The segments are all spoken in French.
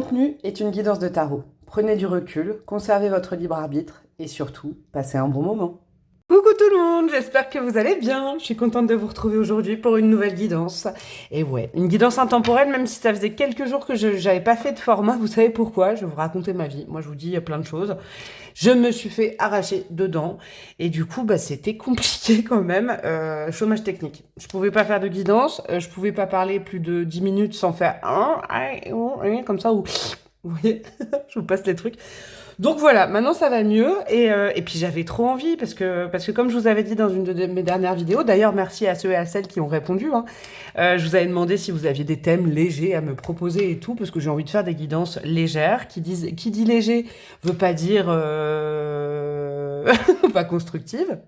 contenu est une guidance de tarot. Prenez du recul, conservez votre libre arbitre et surtout, passez un bon moment. Coucou tout le monde, j'espère que vous allez bien. Je suis contente de vous retrouver aujourd'hui pour une nouvelle guidance. Et ouais, une guidance intemporelle, même si ça faisait quelques jours que je n'avais pas fait de format. Vous savez pourquoi? Je vais vous raconter ma vie. Moi, je vous dis plein de choses. Je me suis fait arracher dedans. Et du coup, c'était compliqué quand même. Chômage technique. Je pouvais pas faire de guidance. Je pouvais pas parler plus de 10 minutes sans faire comme ça ou... Vous voyez, je vous passe les trucs. Donc voilà, maintenant ça va mieux et puis j'avais trop envie parce que comme je vous avais dit dans une de mes dernières vidéos, d'ailleurs merci à ceux et à celles qui ont répondu, je vous avais demandé si vous aviez des thèmes légers à me proposer et tout parce que j'ai envie de faire des guidances légères. Qui dit léger veut pas dire pas constructive,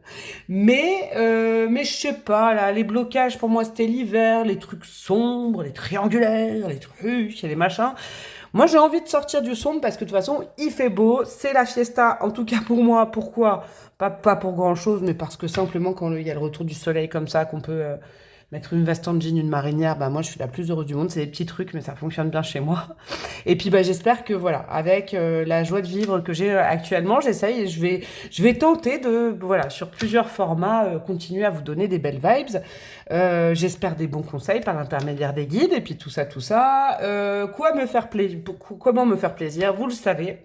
mais je sais pas là, les blocages pour moi c'était l'hiver, les trucs sombres, les triangulaires, les trucs et les machins. Moi, j'ai envie de sortir du sombre parce que de toute façon, il fait beau, c'est la fiesta, en tout cas pour moi. Pourquoi? Pas pour grand-chose, mais parce que simplement quand il y a le retour du soleil comme ça, qu'on peut mettre une veste en jean, une marinière, moi, je suis la plus heureuse du monde. C'est des petits trucs, mais ça fonctionne bien chez moi. Et puis, j'espère que voilà, avec la joie de vivre que j'ai actuellement, j'essaye et je vais tenter de, voilà, sur plusieurs formats, continuer à vous donner des belles vibes. J'espère des bons conseils par l'intermédiaire des guides et puis tout ça. Comment me faire plaisir, vous le savez.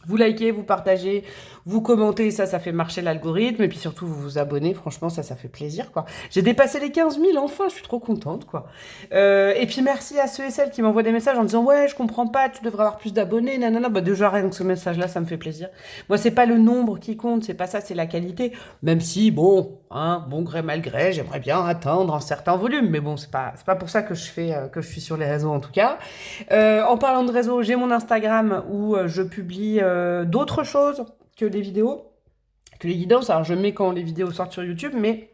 Vous likez, vous partagez, vous commentez, ça fait marcher l'algorithme. Et puis surtout, vous vous abonnez. Franchement, ça fait plaisir, quoi. J'ai dépassé les 15 000, enfin, je suis trop contente, quoi. Et puis merci à ceux et celles qui m'envoient des messages en disant « Ouais, je comprends pas, tu devrais avoir plus d'abonnés, nanana. » Déjà, rien que ce message-là, ça me fait plaisir. Moi, c'est pas le nombre qui compte, c'est pas ça, c'est la qualité. Même si, bon gré mal gré, j'aimerais bien atteindre un certain volume. Mais bon, c'est pas pour ça que je suis sur les réseaux, en tout cas. En parlant de réseaux, j'ai mon Instagram où je publie d'autres choses que les vidéos, que les guidances. Alors je mets quand les vidéos sortent sur YouTube, mais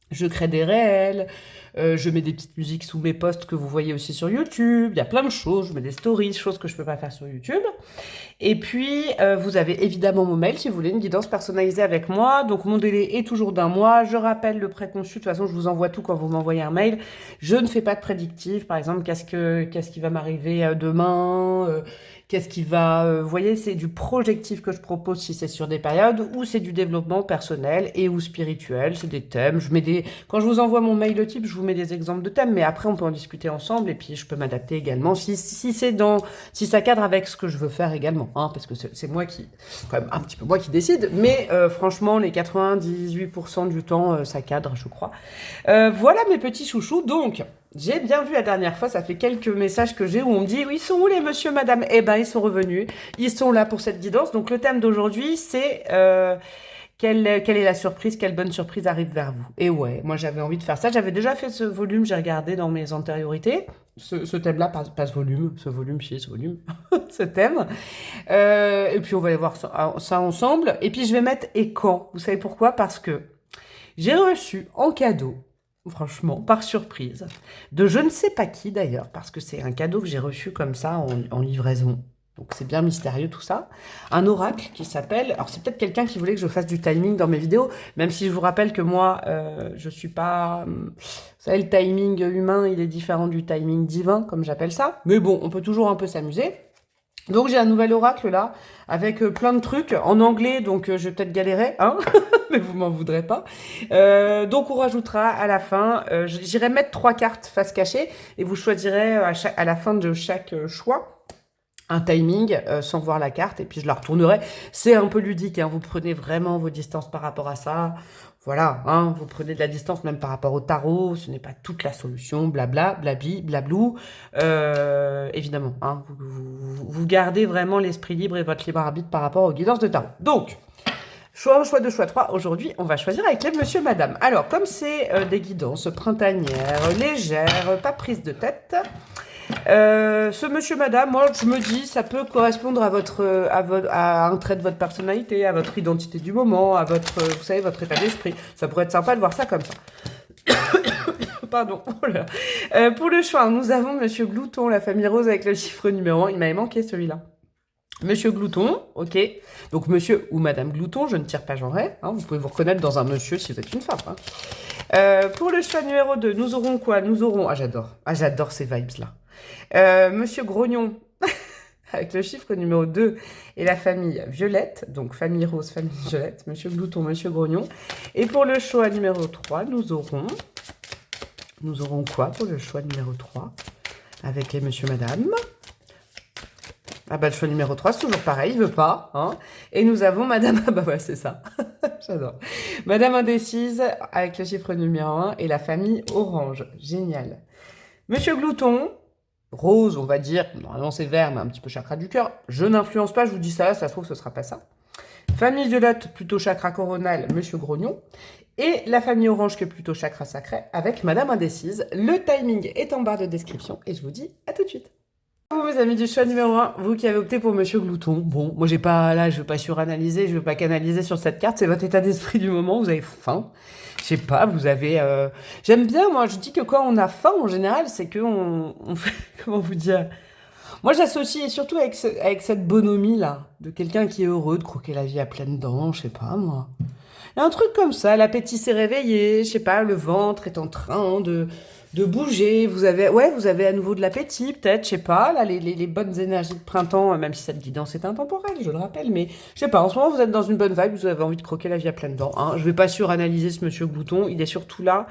je crée des réels, je mets des petites musiques sous mes posts que vous voyez aussi sur YouTube. Il y a plein de choses, je mets des stories, choses que je peux pas faire sur YouTube. Et puis, vous avez évidemment mon mail si vous voulez une guidance personnalisée avec moi. Donc, mon délai est toujours d'1 mois. Je rappelle le préconçu. De toute façon, je vous envoie tout quand vous m'envoyez un mail. Je ne fais pas de prédictif. Par exemple, qu'est-ce qui va m'arriver demain qu'est-ce qui va... vous voyez, c'est du projectif que je propose si c'est sur des périodes ou c'est du développement personnel et ou spirituel. C'est des thèmes. Quand je vous envoie mon mail de type, je vous mets des exemples de thèmes. Mais après, on peut en discuter ensemble. Et puis, je peux m'adapter également si ça cadre avec ce que je veux faire également. Parce que c'est moi quand même un petit peu moi qui décide, mais franchement, les 98% du temps, ça cadre, je crois. Voilà mes petits chouchous. Donc, j'ai bien vu la dernière fois, ça fait quelques messages que j'ai où on me dit « Oui, ils sont où les monsieur, madame ?» Eh ben, ils sont revenus. Ils sont là pour cette guidance. Donc, le thème d'aujourd'hui, c'est... quelle est la surprise, quelle bonne surprise arrive vers vous? Et ouais, moi j'avais envie de faire ça. J'avais déjà fait ce volume, j'ai regardé dans mes antériorités. Ce thème-là, pas ce volume, ce thème. Et puis on va aller voir ça ensemble. Et puis je vais mettre « Et quand ?» Vous savez pourquoi? Parce que j'ai reçu en cadeau, franchement, par surprise, de je ne sais pas qui d'ailleurs, parce que c'est un cadeau que j'ai reçu comme ça en livraison. Donc c'est bien mystérieux tout ça. Un oracle qui s'appelle... Alors c'est peut-être quelqu'un qui voulait que je fasse du timing dans mes vidéos, même si je vous rappelle que moi, je suis pas... Vous savez, le timing humain, il est différent du timing divin, comme j'appelle ça. Mais bon, on peut toujours un peu s'amuser. Donc j'ai un nouvel oracle là, avec plein de trucs en anglais, donc je vais peut-être galérer, mais vous m'en voudrez pas. Donc on rajoutera à la fin, j'irai mettre 3 cartes face cachée, et vous choisirez à la fin de chaque choix un timing sans voir la carte, et puis je la retournerai. C'est un peu ludique, vous prenez vraiment vos distances par rapport à ça. Voilà, vous prenez de la distance même par rapport au tarot, ce n'est pas toute la solution, blabla, blabli, blablou. Évidemment, vous gardez vraiment l'esprit libre et votre libre arbitre par rapport aux guidances de tarot. Donc, choix 2, choix 3, aujourd'hui, on va choisir avec les monsieur, madame. Alors, comme c'est des guidances printanières, légères, pas prises de tête... ce monsieur, madame, moi je me dis ça peut correspondre à un trait de votre personnalité, à votre identité du moment, à votre, vous savez, votre état d'esprit. Ça pourrait être sympa de voir ça comme ça. Pardon. Oh là. Pour le choix, nous avons monsieur Glouton, la famille rose avec le chiffre numéro 1. Il m'avait manqué celui-là. Monsieur Glouton, ok. Donc monsieur ou madame Glouton, je ne tire pas genré. Vous pouvez vous reconnaître dans un monsieur si vous êtes une femme. Pour le choix numéro 2, nous aurons quoi? Nous aurons... j'adore ces vibes-là. Monsieur Grognon. avec le chiffre numéro 2 et la famille Violette, donc famille Rose, famille Violette, Monsieur Glouton, Monsieur Grognon. Et pour le choix numéro 3, nous aurons quoi pour le choix numéro 3 avec les Monsieur Madame? Ah bah le choix numéro 3, c'est toujours pareil, il veut pas. Hein. Et nous avons Madame... Ah bah ouais, c'est ça. J'adore. Madame Indécise avec le chiffre numéro 1 et la famille Orange. Génial. Monsieur Glouton, rose, on va dire, normalement c'est vert, mais un petit peu chakra du cœur. Je n'influence pas, je vous dis ça se trouve, ce sera pas ça. Famille Violette, plutôt chakra coronal, Monsieur Grognon. Et la famille Orange, qui est plutôt chakra sacré, avec Madame Indécise. Le timing est en barre de description et je vous dis à tout de suite. Vous, mes amis du choix numéro 1, vous qui avez opté pour Monsieur Glouton. Bon, moi j'ai pas, là, je veux pas suranalyser, je veux pas canaliser sur cette carte, c'est votre état d'esprit du moment, vous avez faim. Je sais pas, vous avez... J'aime bien, moi, je dis que quand on a faim, en général, c'est que on fait... Comment vous dire? Moi, j'associe, et surtout avec, avec cette bonhomie-là, de quelqu'un qui est heureux de croquer la vie à pleines dents, je sais pas, moi. Il y a un truc comme ça, l'appétit s'est réveillé, je sais pas, le ventre est en train de bouger, vous avez à nouveau de l'appétit, peut-être, je sais pas, là, les bonnes énergies de printemps, même si cette guidance est intemporelle, je le rappelle, mais je sais pas, en ce moment, vous êtes dans une bonne vibe, vous avez envie de croquer la vie à pleines dents, hein. Je vais pas suranalyser ce Monsieur Glouton, il est surtout là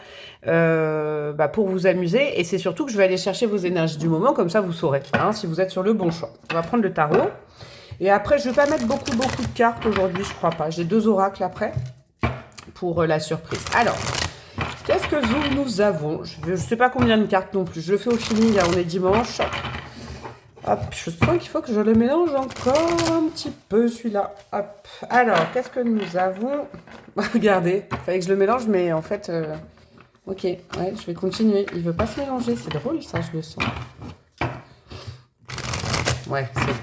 pour vous amuser, et c'est surtout que je vais aller chercher vos énergies du moment, comme ça, vous saurez, hein, si vous êtes sur le bon choix. On va prendre le tarot, et après, je vais pas mettre beaucoup de cartes aujourd'hui, je crois pas, j'ai 2 oracles après, pour la surprise. Alors... Qu'est-ce que nous avons? Je ne sais pas combien de cartes non plus. Je le fais au feeling, là, on est dimanche. Hop, je sens qu'il faut que je le mélange encore un petit peu, celui-là. Hop. Alors, qu'est-ce que nous avons? Regardez, il fallait que je le mélange, mais en fait... Ok, ouais, je vais continuer. Il veut pas se mélanger, c'est drôle, ça, je le sens. Ouais, c'est...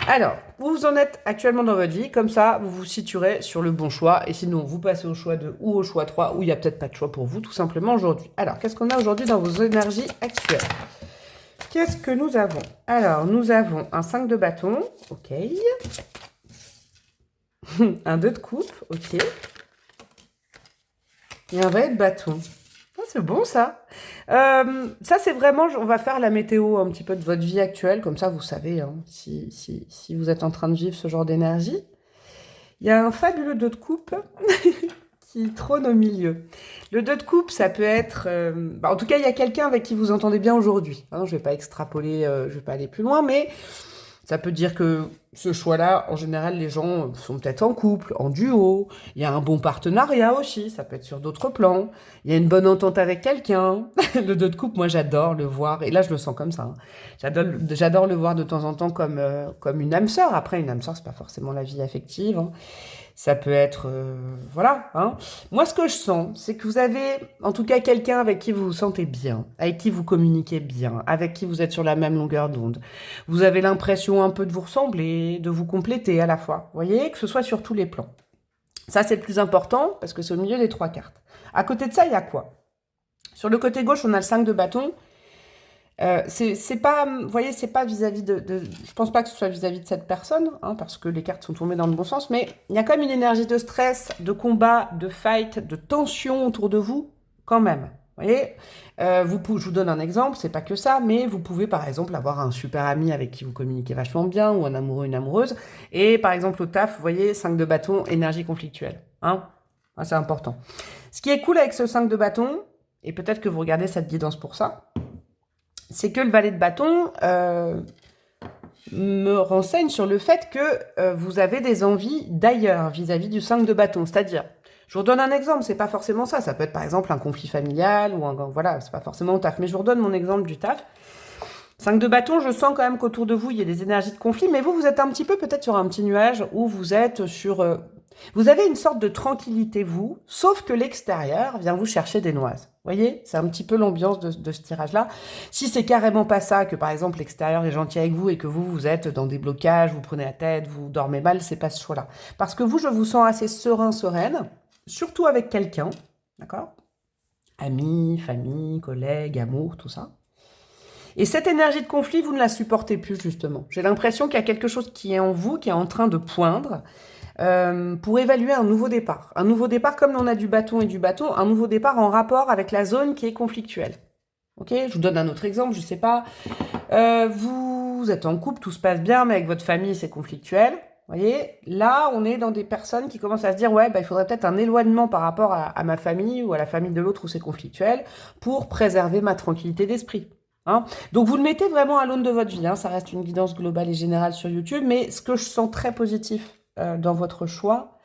Alors, où vous en êtes actuellement dans votre vie, comme ça, vous vous situerez sur le bon choix. Et sinon, vous passez au choix 2 ou au choix 3, où il n'y a peut-être pas de choix pour vous, tout simplement aujourd'hui. Alors, qu'est-ce qu'on a aujourd'hui dans vos énergies actuelles? Qu'est-ce que nous avons? Alors, nous avons un 5 de bâton, ok. Un 2 de coupe, ok. Et un valet de bâton. Oh, c'est bon, ça. Ça, c'est vraiment... On va faire la météo un petit peu de votre vie actuelle. Comme ça, vous savez hein, si vous êtes en train de vivre ce genre d'énergie. Il y a un fabuleux 2 de coupe qui trône au milieu. Le 2 de coupe, ça peut être... en tout cas, il y a quelqu'un avec qui vous entendez bien aujourd'hui. Hein, je ne vais pas extrapoler, je ne vais pas aller plus loin, mais... Ça peut dire que ce choix-là, en général, les gens sont peut-être en couple, en duo. Il y a un bon partenariat aussi, ça peut être sur d'autres plans. Il y a une bonne entente avec quelqu'un. Le 2 de coupe, moi, j'adore le voir. Et là, je le sens comme ça. Hein. J'adore le voir de temps en temps comme une âme sœur. Après, une âme sœur, c'est pas forcément la vie affective. Hein. Ça peut être... voilà. Hein. Moi, ce que je sens, c'est que vous avez, en tout cas, quelqu'un avec qui vous vous sentez bien, avec qui vous communiquez bien, avec qui vous êtes sur la même longueur d'onde. Vous avez l'impression un peu de vous ressembler, de vous compléter à la fois. Vous voyez, que ce soit sur tous les plans. Ça, c'est le plus important, parce que c'est au milieu des 3 cartes. À côté de ça, il y a quoi? Sur le côté gauche, on a le 5 de bâton. C'est pas, vous voyez, c'est pas vis-à-vis je pense pas que ce soit vis-à-vis de cette personne, hein, parce que les cartes sont tombées dans le bon sens, mais il y a quand même une énergie de stress, de combat, de fight, de tension autour de vous, quand même. Vous voyez, je vous donne un exemple, c'est pas que ça, mais vous pouvez par exemple avoir un super ami avec qui vous communiquez vachement bien, ou un amoureux, une amoureuse, et par exemple au taf, vous voyez, 5 de bâton, énergie conflictuelle. Hein, ah, c'est important. Ce qui est cool avec ce 5 de bâton, et peut-être que vous regardez cette guidance pour ça, c'est que le valet de bâton me renseigne sur le fait que vous avez des envies d'ailleurs vis-à-vis du 5 de bâton. C'est-à-dire, je vous redonne un exemple, c'est pas forcément ça. Ça peut être par exemple un conflit familial ou voilà, c'est pas forcément au taf. Mais je vous redonne mon exemple du taf. 5 de bâton, je sens quand même qu'autour de vous, il y a des énergies de conflit, mais vous êtes un petit peu peut-être sur un petit nuage où vous êtes sur... vous avez une sorte de tranquillité, vous, sauf que l'extérieur vient vous chercher des noises. Vous voyez, c'est un petit peu l'ambiance de ce tirage-là. Si c'est carrément pas ça, que par exemple l'extérieur est gentil avec vous et que vous êtes dans des blocages, vous prenez la tête, vous dormez mal, c'est pas ce choix-là. Parce que vous, je vous sens assez serein, sereine, surtout avec quelqu'un, d'accord? Amis, famille, collègues, amour, tout ça. Et cette énergie de conflit, vous ne la supportez plus, justement. J'ai l'impression qu'il y a quelque chose qui est en vous, qui est en train de poindre, pour évaluer un nouveau départ. Un nouveau départ, comme on a du bâton et du bâton, un nouveau départ en rapport avec la zone qui est conflictuelle. Ok, je vous donne un autre exemple, je sais pas. Vous vous êtes en couple, tout se passe bien, mais avec votre famille, c'est conflictuel. Vous voyez, là, on est dans des personnes qui commencent à se dire, ouais, bah, il faudrait peut-être un éloignement par rapport à ma famille ou à la famille de l'autre où c'est conflictuel pour préserver ma tranquillité d'esprit. Hein. Donc, vous le mettez vraiment à l'aune de votre vie. Hein. Ça reste une guidance globale et générale sur YouTube, mais ce que je sens très positif dans votre choix,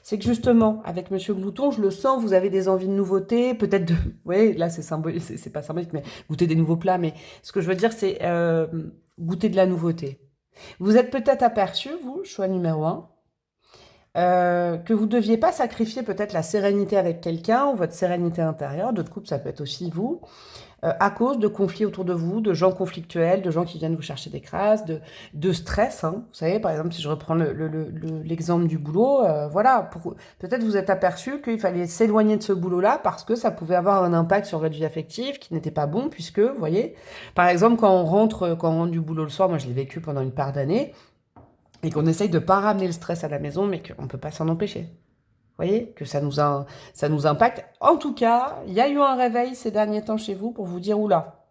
c'est que justement, avec Monsieur Glouton, je le sens, vous avez des envies de nouveautés, peut-être de... Oui, là, c'est symbolique, c'est pas symbolique, mais goûter des nouveaux plats. Mais ce que je veux dire, c'est goûter de la nouveauté. Vous êtes peut-être aperçu, vous, choix numéro 1, que vous ne deviez pas sacrifier peut-être la sérénité avec quelqu'un ou votre sérénité intérieure, d'autres couples, ça peut être aussi vous, à cause de conflits autour de vous, de gens conflictuels, de gens qui viennent vous chercher des crasses, de stress. Hein. Vous savez, par exemple, si je reprends l'exemple du boulot, voilà, peut-être vous êtes aperçu qu'il fallait s'éloigner de ce boulot-là parce que ça pouvait avoir un impact sur votre vie affective qui n'était pas bon, puisque, vous voyez, par exemple, quand on rentre du boulot le soir, moi je l'ai vécu pendant une part d'années, et qu'on essaye de ne pas ramener le stress à la maison, mais qu'on ne peut pas s'en empêcher. Vous voyez, que ça nous impacte. En tout cas, il y a eu un réveil ces derniers temps chez vous pour vous dire, oula,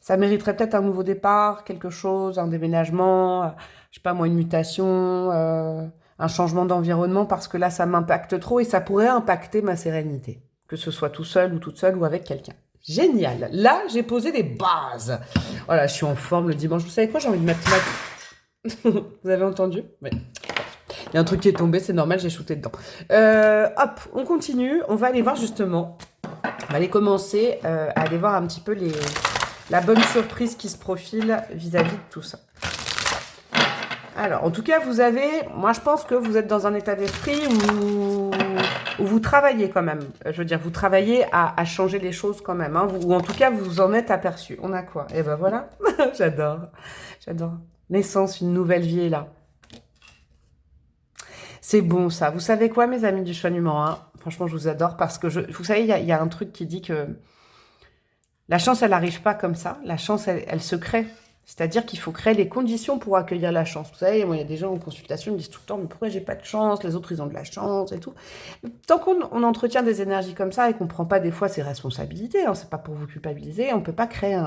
ça mériterait peut-être un nouveau départ, quelque chose, un déménagement, je sais pas moi, une mutation, un changement d'environnement, parce que là, ça m'impacte trop et ça pourrait impacter ma sérénité, que ce soit tout seul ou toute seule ou avec quelqu'un. Génial. Là, j'ai posé des bases. Voilà, je suis en forme le dimanche. Vous savez quoi, j'ai envie de mettre Vous avez entendu? Oui. Il y a un truc qui est tombé, c'est normal, j'ai shooté dedans. Hop, on continue. On va aller voir justement. On va aller commencer à aller voir un petit peu la bonne surprise qui se profile vis-à-vis de tout ça. Alors, en tout cas, moi je pense que vous êtes dans un état d'esprit où vous travaillez quand même. Je veux dire, vous travaillez à changer les choses quand même. Hein, ou en tout cas, vous vous en êtes aperçu. On a quoi? Eh ben voilà, j'adore. Naissance, une nouvelle vie est là. C'est bon ça. Vous savez quoi, mes amis du choix numéro 1? Franchement, je vous adore parce que, vous savez, il y a un truc qui dit que la chance, elle n'arrive pas comme ça. La chance, elle se crée. C'est-à-dire qu'il faut créer les conditions pour accueillir la chance. Vous savez, moi, il y a des gens en consultation qui me disent tout le temps, mais pourquoi j'ai pas de chance? Les autres, ils ont de la chance et tout. Tant qu'on entretient des énergies comme ça et qu'on ne prend pas des fois ses responsabilités, hein, c'est pas pour vous culpabiliser, on ne peut pas créer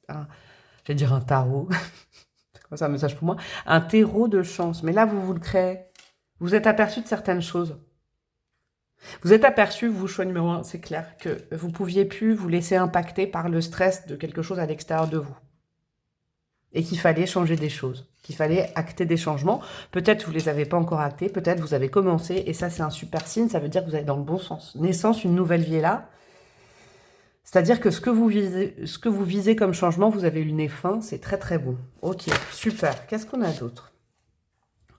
je vais dire un tarot. C'est quoi ça, un message pour moi? Un terreau de chance. Mais là, vous le créez. Vous êtes aperçu de certaines choses. Vous êtes aperçu, vous, choix numéro 1, c'est clair, que vous ne pouviez plus vous laisser impacter par le stress de quelque chose à l'extérieur de vous. Et qu'il fallait changer des choses, qu'il fallait acter des changements. Peut-être vous ne les avez pas encore actés, peut-être vous avez commencé, et ça c'est un super signe, ça veut dire que vous allez dans le bon sens. Naissance, une nouvelle vie est là. C'est-à-dire que ce que vous visez comme changement, vous avez eu le nez fin, c'est très très bon. Ok, super. Qu'est-ce qu'on a d'autre?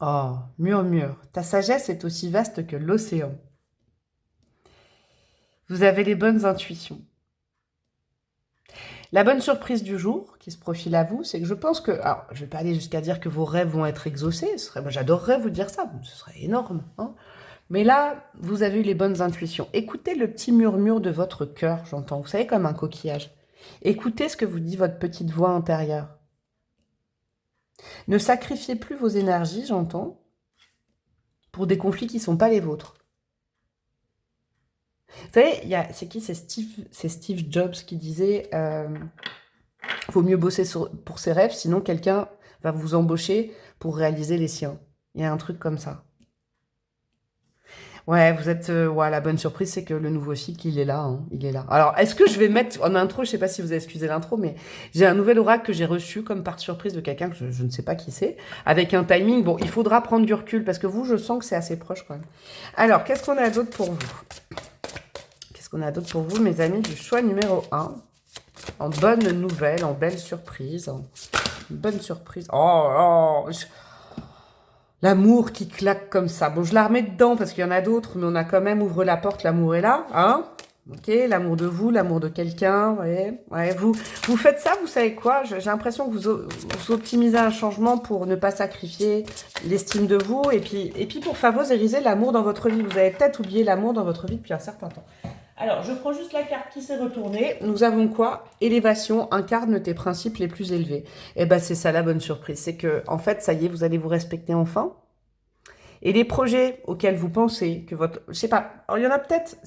Oh, murmure. Ta sagesse est aussi vaste que l'océan. Vous avez les bonnes intuitions. La bonne surprise du jour qui se profile à vous, c'est que je pense que... Alors, je ne vais pas aller jusqu'à dire que vos rêves vont être exaucés. Moi, j'adorerais vous dire ça. Ce serait énorme. Hein, mais là, vous avez eu les bonnes intuitions. Écoutez le petit murmure de votre cœur, j'entends. Vous savez, comme un coquillage. Écoutez ce que vous dit votre petite voix intérieure. Ne sacrifiez plus vos énergies, j'entends, pour des conflits qui ne sont pas les vôtres. Vous savez, c'est qui? C'est Steve Jobs qui disait faut mieux bosser pour ses rêves, sinon quelqu'un va vous embaucher pour réaliser les siens. Il y a un truc comme ça. Ouais, vous êtes... la bonne surprise, c'est que le nouveau cycle, il est là. Hein, il est là. Alors, est-ce que je vais mettre en intro, je sais pas si vous avez excusé l'intro, mais j'ai un nouvel oracle que j'ai reçu comme part surprise de quelqu'un que je ne sais pas qui c'est, avec un timing. Bon, il faudra prendre du recul, parce que vous, je sens que c'est assez proche quand même. Alors, qu'est-ce qu'on a d'autre pour vous? Qu'est-ce qu'on a d'autre pour vous, mes amis du choix numéro 1? En bonne nouvelle, en belle surprise. Une bonne surprise. Oh, l'amour qui claque comme ça. Bon, je la remets dedans parce qu'il y en a d'autres, mais on a quand même ouvre la porte, l'amour est là. Hein? Ok, l'amour de vous, l'amour de quelqu'un. Ouais, vous faites ça, vous savez quoi? J'ai l'impression que vous optimisez un changement pour ne pas sacrifier l'estime de vous et puis pour favoriser l'amour dans votre vie. Vous avez peut-être oublié l'amour dans votre vie depuis un certain temps. Alors, je prends juste la carte qui s'est retournée. Nous avons quoi? Élévation, incarne tes principes les plus élevés. Eh ben, c'est ça la bonne surprise. C'est que, en fait, ça y est, vous allez vous respecter enfin. Et les projets auxquels vous pensez, que votre... Je sais pas, alors il y en a peut-être,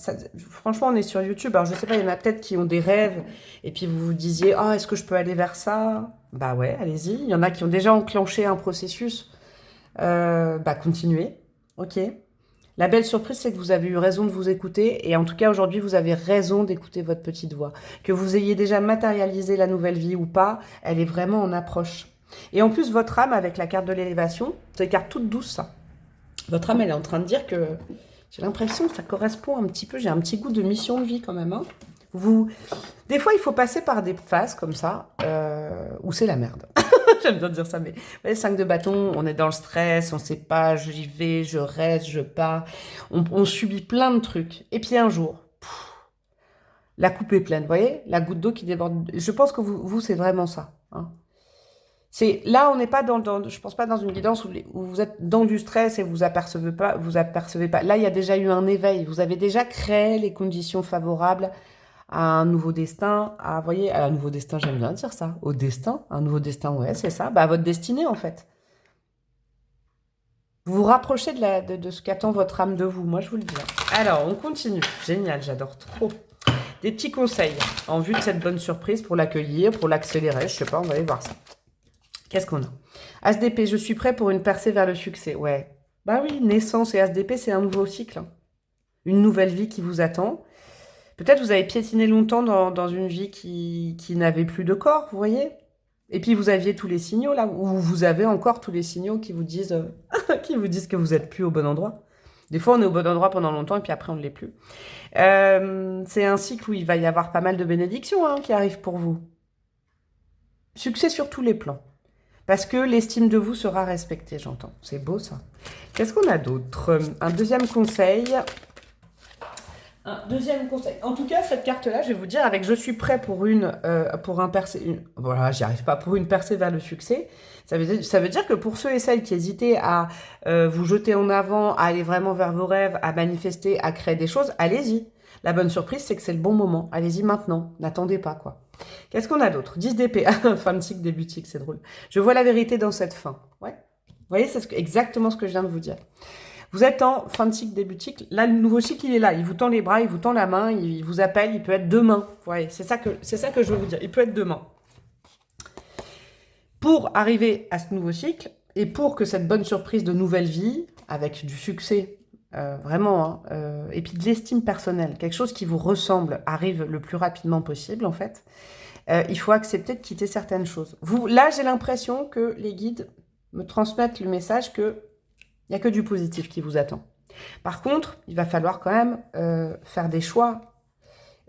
franchement on est sur YouTube, alors je sais pas, il y en a peut-être qui ont des rêves, et puis vous vous disiez, oh est-ce que je peux aller vers ça? Bah ouais, allez-y. Il y en a qui ont déjà enclenché un processus, bah continuez, ok. La belle surprise, c'est que vous avez eu raison de vous écouter, et en tout cas aujourd'hui vous avez raison d'écouter votre petite voix. Que vous ayez déjà matérialisé la nouvelle vie ou pas, elle est vraiment en approche. Et en plus votre âme avec la carte de l'élévation, c'est une carte toute douce ça. Votre âme, elle est en train de dire que j'ai l'impression que ça correspond un petit peu, j'ai un petit goût de mission de vie quand même. Hein. Des fois, il faut passer par des phases comme ça, où c'est la merde. J'aime bien dire ça, mais les 5 de bâton, on est dans le stress, on sait pas, j'y vais, je reste, je pars. On subit plein de trucs. Et puis un jour, la coupe est pleine, vous voyez? La goutte d'eau qui déborde. Je pense que vous c'est vraiment ça. Hein. Là, on n'est pas je pense pas dans une guidance où vous êtes dans du stress et vous apercevez pas. Là, il y a déjà eu un éveil. Vous avez déjà créé les conditions favorables à un nouveau destin. Vous voyez, à un nouveau destin, j'aime bien dire ça. Au destin, un nouveau destin, ouais, c'est ça. Bah, à votre destinée, en fait. Vous vous rapprochez de ce qu'attend votre âme de vous. Moi, je vous le dis. Alors, on continue. Génial, j'adore trop. Des petits conseils en vue de cette bonne surprise pour l'accueillir, pour l'accélérer. Je sais pas, on va aller voir ça. Qu'est-ce qu'on a? ASDP, je suis prêt pour une percée vers le succès. Ouais. Bah oui, naissance et ASDP, c'est un nouveau cycle. Hein. Une nouvelle vie qui vous attend. Peut-être vous avez piétiné longtemps dans une vie qui n'avait plus de corps, vous voyez? Et puis vous aviez tous les signaux là, ou vous avez encore tous les signaux qui vous disent, qui vous disent que vous n'êtes plus au bon endroit. Des fois, on est au bon endroit pendant longtemps et puis après, on ne l'est plus. C'est un cycle où il va y avoir pas mal de bénédictions hein, qui arrivent pour vous. Succès sur tous les plans. Parce que l'estime de vous sera respectée, j'entends. C'est beau, ça. Qu'est-ce qu'on a d'autre? Un deuxième conseil. En tout cas, cette carte-là, je vais vous dire, avec « je suis prêt pour un percée ». Voilà, j'y arrive pas. Pour une percée vers le succès. Ça veut dire que pour ceux et celles qui hésitaient à vous jeter en avant, à aller vraiment vers vos rêves, à manifester, à créer des choses, allez-y. La bonne surprise, c'est que c'est le bon moment. Allez-y maintenant. N'attendez pas, quoi. Qu'est-ce qu'on a d'autre? 10 d'épée. Fin de cycle, début de cycle, c'est drôle. Je vois la vérité dans cette fin. Ouais. Vous voyez, c'est exactement ce que je viens de vous dire. Vous êtes en fin de cycle, début de cycle. Là, le nouveau cycle, il est là. Il vous tend les bras, il vous tend la main, il vous appelle. Il peut être demain. Vous voyez, c'est ça que je veux vous dire. Il peut être demain. Pour arriver à ce nouveau cycle et pour que cette bonne surprise de nouvelle vie, avec du succès, vraiment, hein, et puis de l'estime personnelle, quelque chose qui vous ressemble, arrive le plus rapidement possible, en fait, il faut accepter de quitter certaines choses. Là, j'ai l'impression que les guides me transmettent le message que il n'y a que du positif qui vous attend. Par contre, il va falloir quand même faire des choix.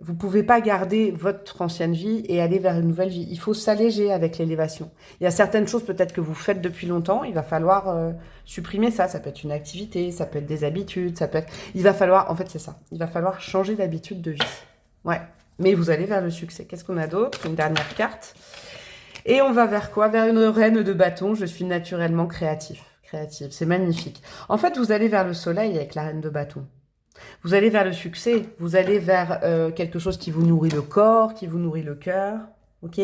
Vous ne pouvez pas garder votre ancienne vie et aller vers une nouvelle vie. Il faut s'alléger avec l'élévation. Il y a certaines choses peut-être que vous faites depuis longtemps. Il va falloir supprimer ça. Ça peut être une activité, ça peut être des habitudes, ça peut être... Il va falloir... En fait, c'est ça. Il va falloir changer d'habitude de vie. Ouais. Mais vous allez vers le succès. Qu'est-ce qu'on a d'autre? Une dernière carte. Et on va vers quoi? Vers une reine de bâton. Je suis naturellement créative. C'est magnifique. En fait, vous allez vers le soleil avec la reine de bâton. Vous allez vers le succès. Vous allez vers quelque chose qui vous nourrit le corps, qui vous nourrit le cœur. Ok?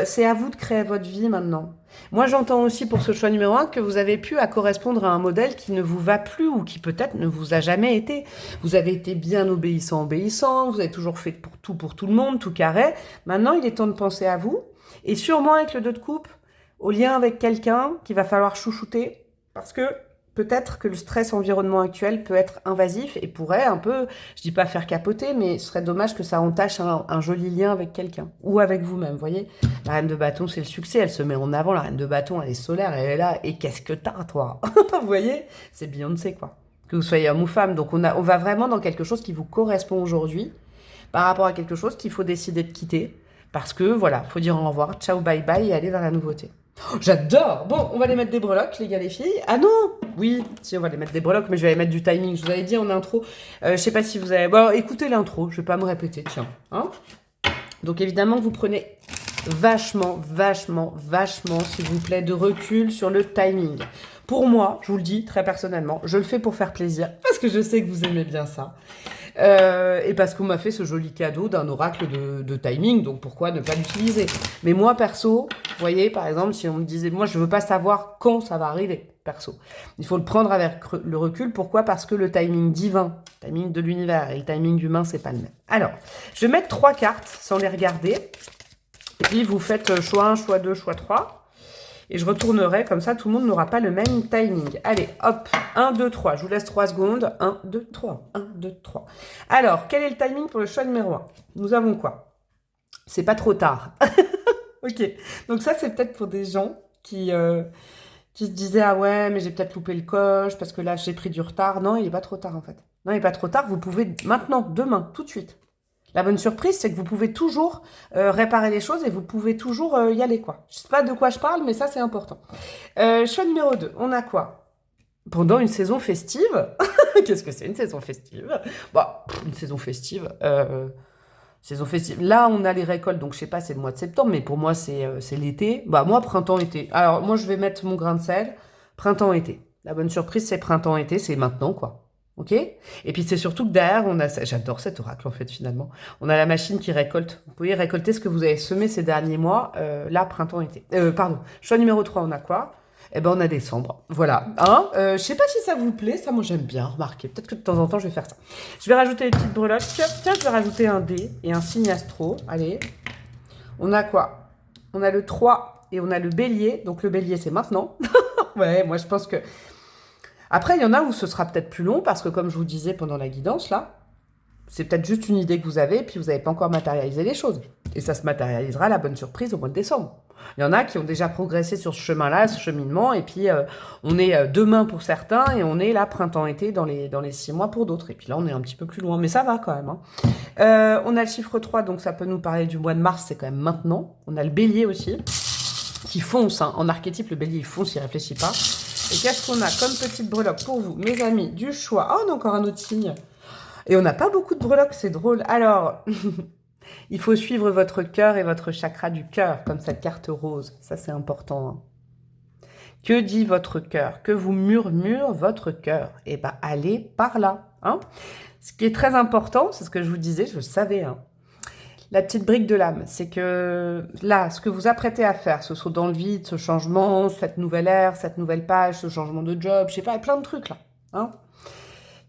C'est à vous de créer votre vie maintenant. Moi, j'entends aussi pour ce choix numéro 1 que vous avez pu correspondre à un modèle qui ne vous va plus ou qui peut-être ne vous a jamais été. Vous avez été bien obéissant, vous avez toujours fait pour tout le monde, tout carré. Maintenant, il est temps de penser à vous. Et sûrement avec le 2 de coupe, au lien avec quelqu'un qu'il va falloir chouchouter, parce que peut-être que le stress environnement actuel peut être invasif et pourrait un peu, je dis pas faire capoter, mais ce serait dommage que ça entache un joli lien avec quelqu'un, ou avec vous-même, vous voyez. La reine de bâton, c'est le succès, elle se met en avant, la reine de bâton, elle est solaire, elle est là, et qu'est-ce que t'as, toi? Vous voyez? C'est Beyoncé, quoi. Que vous soyez homme ou femme, donc on va vraiment dans quelque chose qui vous correspond aujourd'hui, par rapport à quelque chose qu'il faut décider de quitter, parce que, voilà, faut dire au revoir, ciao, bye bye, et aller vers la nouveauté. Oh, j'adore! Bon, on va les mettre des breloques, les gars, les filles. Ah non! Oui, si, on va les mettre des breloques, mais je vais les mettre du timing. Je vous avais dit en intro. Je sais pas si vous avez... Bon, écoutez l'intro, je vais pas me répéter, tiens. Hein? Donc, évidemment, vous prenez vachement, s'il vous plaît, de recul sur le timing. Pour moi, je vous le dis très personnellement, je le fais pour faire plaisir, parce que je sais que vous aimez bien ça. Et parce qu'on m'a fait ce joli cadeau d'un oracle de timing, donc pourquoi ne pas l'utiliser? Mais moi, perso, vous voyez, par exemple, si on me disait, moi, je veux pas savoir quand ça va arriver, perso. Il faut le prendre avec le recul. Pourquoi? Parce que le timing divin, le timing de l'univers et le timing humain, c'est pas le même. Alors, je vais mettre 3 cartes sans les regarder. Et puis, vous faites choix 1, choix 2, choix 3. Et je retournerai, comme ça, tout le monde n'aura pas le même timing. Allez, hop, 1, 2, 3. Je vous laisse 3 secondes. 1, 2, 3. 1, 2, 3. Alors, quel est le timing pour le choix numéro 1? Nous avons quoi? C'est pas trop tard. Ok. Donc ça, c'est peut-être pour des gens qui se disaient, ah ouais, mais j'ai peut-être loupé le coche parce que là, j'ai pris du retard. Non, il n'est pas trop tard, en fait. Non, il n'est pas trop tard. Vous pouvez maintenant, demain, tout de suite. La bonne surprise, c'est que vous pouvez toujours réparer les choses et vous pouvez toujours y aller, quoi. Je sais pas de quoi je parle, mais ça, c'est important. Choix numéro 2, on a quoi? Pendant une saison festive. Qu'est-ce que c'est une saison festive? Bah, une saison festive. Saison festive. Là, on a les récoltes, donc je sais pas, c'est le mois de septembre, mais pour moi, c'est l'été. Bah, moi, printemps-été. Alors, moi, je vais mettre mon grain de sel. Printemps-été. La bonne surprise, c'est printemps-été, c'est maintenant, quoi. Ok? Et puis c'est surtout que derrière, on a, j'adore cet oracle en fait finalement, on a la machine qui récolte. Vous pouvez récolter ce que vous avez semé ces derniers mois, là, printemps-été. Pardon, choix numéro 3, on a quoi? Eh ben on a décembre, voilà. Hein, je sais pas si ça vous plaît, ça moi j'aime bien, remarquez. Peut-être que de temps en temps je vais faire ça. Je vais rajouter les petites breloques. Tiens, je vais rajouter un dé et un signe astro. Allez. On a quoi? On a le 3 et on a le bélier. Donc le bélier c'est maintenant. Ouais, moi je pense que... Après, il y en a où ce sera peut-être plus long, parce que comme je vous disais pendant la guidance, là, c'est peut-être juste une idée que vous avez, puis vous n'avez pas encore matérialisé les choses. Et ça se matérialisera, la bonne surprise, au mois de décembre. Il y en a qui ont déjà progressé sur ce chemin-là, ce cheminement, et puis on est demain pour certains, et on est là printemps-été dans les 6 mois pour d'autres. Et puis là, on est un petit peu plus loin, mais ça va quand même. Hein. On a le chiffre 3, donc ça peut nous parler du mois de mars, c'est quand même maintenant. On a le bélier aussi, qui fonce. Hein. En archétype, le bélier, il fonce, il réfléchit pas. Et qu'est-ce qu'on a comme petite breloque pour vous, mes amis, du choix? Oh, on a encore un autre signe. Et on n'a pas beaucoup de breloques, c'est drôle. Alors, il faut suivre votre cœur et votre chakra du cœur, comme cette carte rose. Ça, c'est important. Hein. Que dit votre cœur? Que vous murmure votre cœur? Eh bien, allez par là. Hein. Ce qui est très important, c'est ce que je vous disais, je le savais, hein. La petite brique de l'âme, c'est que là, ce que vous apprêtez à faire, ce saut dans le vide, ce changement, cette nouvelle ère, cette nouvelle page, ce changement de job, je sais pas, plein de trucs là. Hein,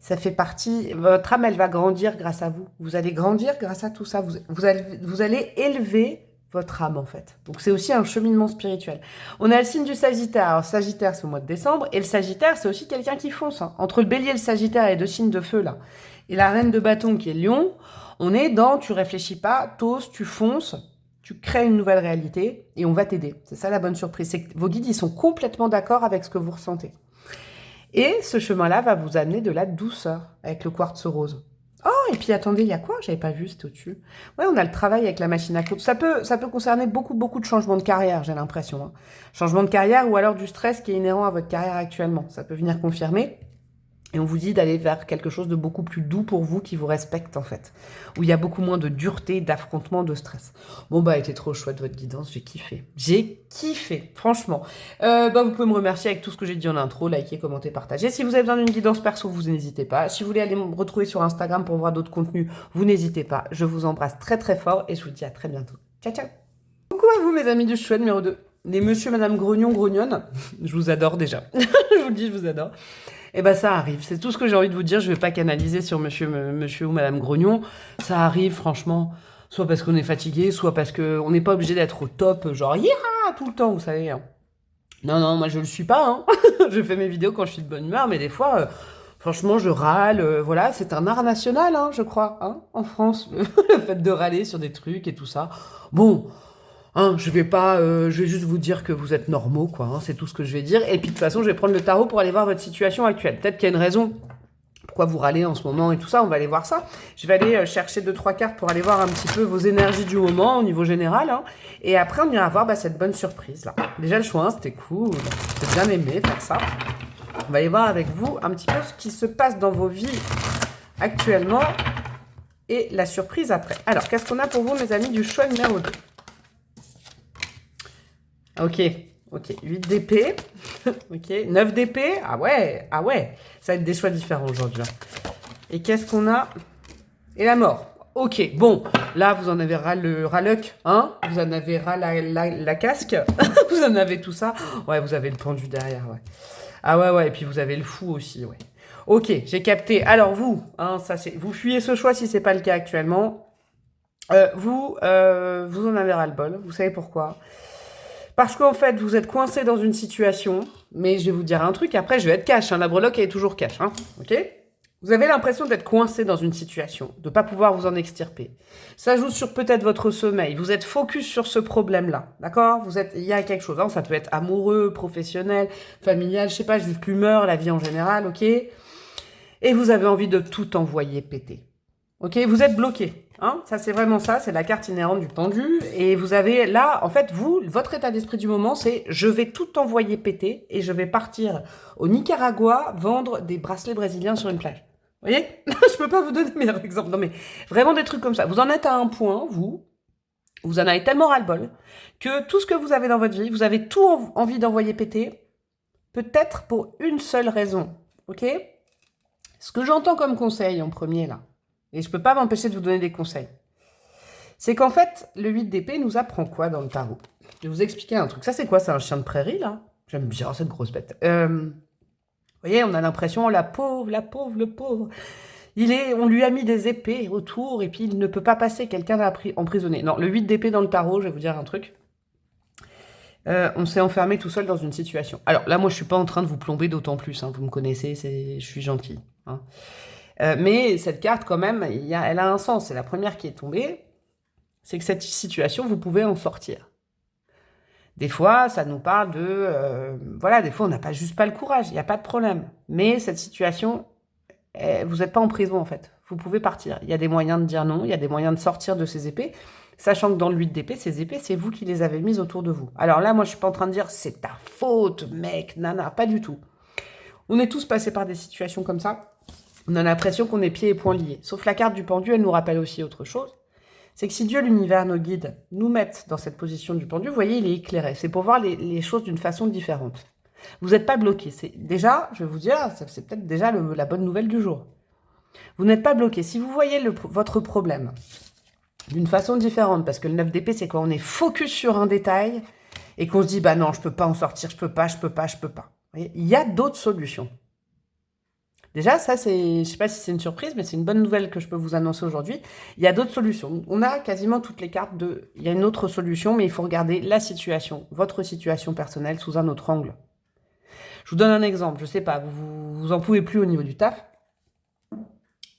ça fait partie, votre âme, elle va grandir grâce à vous. Vous allez grandir grâce à tout ça. Vous allez élever votre âme en fait. Donc c'est aussi un cheminement spirituel. On a le signe du Sagittaire. Alors Sagittaire, c'est au mois de décembre. Et le Sagittaire, c'est aussi quelqu'un qui fonce. Hein. Entre le Bélier et le Sagittaire, il y a 2 signes de feu là. Et la reine de bâton qui est Lion, on est dans tu réfléchis pas, t'oses, tu fonces, tu crées une nouvelle réalité et on va t'aider. C'est ça la bonne surprise. C'est que vos guides, ils sont complètement d'accord avec ce que vous ressentez. Et ce chemin-là va vous amener de la douceur avec le quartz rose. Oh, et puis attendez, il y a quoi? J'avais pas vu, c'était au-dessus. Ouais, on a le travail avec la machine à coudre. Ça peut concerner beaucoup de changements de carrière, j'ai l'impression. Hein. Changement de carrière ou alors du stress qui est inhérent à votre carrière actuellement. Ça peut venir confirmer. Et on vous dit d'aller vers quelque chose de beaucoup plus doux pour vous, qui vous respecte en fait. Où il y a beaucoup moins de dureté, d'affrontement, de stress. Bon bah, elle était trop chouette votre guidance, j'ai kiffé. J'ai kiffé, franchement. Vous pouvez me remercier avec tout ce que j'ai dit en intro, liker, commenter, partager. Si vous avez besoin d'une guidance perso, vous n'hésitez pas. Si vous voulez aller me retrouver sur Instagram pour voir d'autres contenus, vous n'hésitez pas. Je vous embrasse très très fort et je vous dis à très bientôt. Ciao ciao. Coucou à vous mes amis du choix numéro 2. Les monsieur, madame grognon, grognonne. Je vous adore déjà. Je vous le dis, je vous adore. Eh ben ça arrive, c'est tout ce que j'ai envie de vous dire. Je vais pas canaliser sur monsieur ou madame Grognon. Ça arrive franchement, soit parce qu'on est fatigué, soit parce qu'on n'est pas obligé d'être au top, genre yeah tout le temps, vous savez. Hein. Non, moi je le suis pas. Hein. Je fais mes vidéos quand je suis de bonne humeur, mais des fois, franchement, je râle. Voilà, c'est un art national, hein, je crois, hein, en France, le fait de râler sur des trucs et tout ça. Bon... Hein, je vais juste vous dire que vous êtes normaux, quoi. Hein, c'est tout ce que je vais dire. Et puis de toute façon, je vais prendre le tarot pour aller voir votre situation actuelle. Peut-être qu'il y a une raison pourquoi vous râlez en ce moment et tout ça. On va aller voir ça. Je vais aller chercher 2-3 cartes pour aller voir un petit peu vos énergies du moment au niveau général. Hein. Et après, on ira voir cette bonne surprise là. Déjà le choix, c'était cool. J'ai bien aimé faire ça. On va aller voir avec vous un petit peu ce qui se passe dans vos vies actuellement et la surprise après. Alors, qu'est-ce qu'on a pour vous, mes amis, du choix numéro 2? Ok, 8 d'épée, ok, 9 d'épée, ah ouais, ça va être des choix différents aujourd'hui. Et qu'est-ce qu'on a? Et la mort. Ok, bon, là, vous en avez ras le ras-luc, hein? Vous en avez ras la casque. Vous en avez tout ça. Ouais, vous avez le pendu derrière, ouais. Ah ouais, et puis vous avez le fou aussi, ouais. Ok, j'ai capté. Alors vous, hein, ça c'est, vous fuyez ce choix si c'est pas le cas actuellement. Vous en avez ras-le-bol. Vous savez pourquoi? Parce qu'en fait, vous êtes coincé dans une situation, mais je vais vous dire un truc, après je vais être cash, hein, la breloque elle est toujours cash, hein, ok? Vous avez l'impression d'être coincé dans une situation, de ne pas pouvoir vous en extirper. Ça joue sur peut-être votre sommeil, vous êtes focus sur ce problème-là, d'accord? Il y a quelque chose, hein, ça peut être amoureux, professionnel, familial, je sais pas, juste l'humeur, la vie en général, ok? Et vous avez envie de tout envoyer péter. Ok, vous êtes bloqué. Hein, ça, c'est vraiment ça. C'est la carte inhérente du pendu. Et vous avez là, en fait, vous, votre état d'esprit du moment, c'est je vais tout envoyer péter et je vais partir au Nicaragua vendre des bracelets brésiliens sur une plage. Vous voyez? Je peux pas vous donner meilleur exemple. Non, mais vraiment des trucs comme ça. Vous en êtes à un point, vous en avez tellement ras-le-bol que tout ce que vous avez dans votre vie, vous avez tout envie d'envoyer péter, peut-être pour une seule raison. Ok? Ce que j'entends comme conseil en premier, là, et je peux pas m'empêcher de vous donner des conseils, c'est qu'en fait, le 8 d'épée nous apprend quoi dans le tarot? Je vais vous expliquer un truc. Ça, c'est quoi? C'est un chien de prairie, là? J'aime bien cette grosse bête. Vous voyez, on a l'impression, oh, la pauvre, le pauvre. On lui a mis des épées autour, et puis il ne peut pas passer, quelqu'un l'a emprisonné. Non, le 8 d'épée dans le tarot, je vais vous dire un truc. On s'est enfermé tout seul dans une situation. Alors là, moi, je suis pas en train de vous plomber d'autant plus. Hein, vous me connaissez, je suis gentille. Hein. Mais cette carte, quand même, elle a un sens. C'est la première qui est tombée. C'est que cette situation, vous pouvez en sortir. Des fois, ça nous parle de... voilà, des fois, on n'a pas juste pas le courage. Il n'y a pas de problème. Mais cette situation, vous n'êtes pas en prison, en fait. Vous pouvez partir. Il y a des moyens de dire non. Il y a des moyens de sortir de ces épées. Sachant que dans le 8 d'épée, ces épées, c'est vous qui les avez mises autour de vous. Alors là, moi, je suis pas en train de dire c'est ta faute, mec, nana, pas du tout. On est tous passés par des situations comme ça. On a l'impression qu'on est pieds et poings liés. Sauf la carte du pendu, elle nous rappelle aussi autre chose. C'est que si Dieu, l'univers, nos guides, nous mettent dans cette position du pendu, vous voyez, il est éclairé. C'est pour voir les choses d'une façon différente. Vous n'êtes pas bloqué. Déjà, je vais vous dire, c'est peut-être déjà la bonne nouvelle du jour. Vous n'êtes pas bloqué. Si vous voyez votre problème d'une façon différente, parce que le 9 d'épée, c'est quand on est focus sur un détail et qu'on se dit, bah non, je peux pas en sortir, je peux pas. Vous voyez, il y a d'autres solutions. Déjà, ça, je sais pas si c'est une surprise, mais c'est une bonne nouvelle que je peux vous annoncer aujourd'hui. Il y a d'autres solutions. On a quasiment toutes les cartes il y a une autre solution, mais il faut regarder la situation, votre situation personnelle sous un autre angle. Je vous donne un exemple. Je sais pas, vous en pouvez plus au niveau du taf.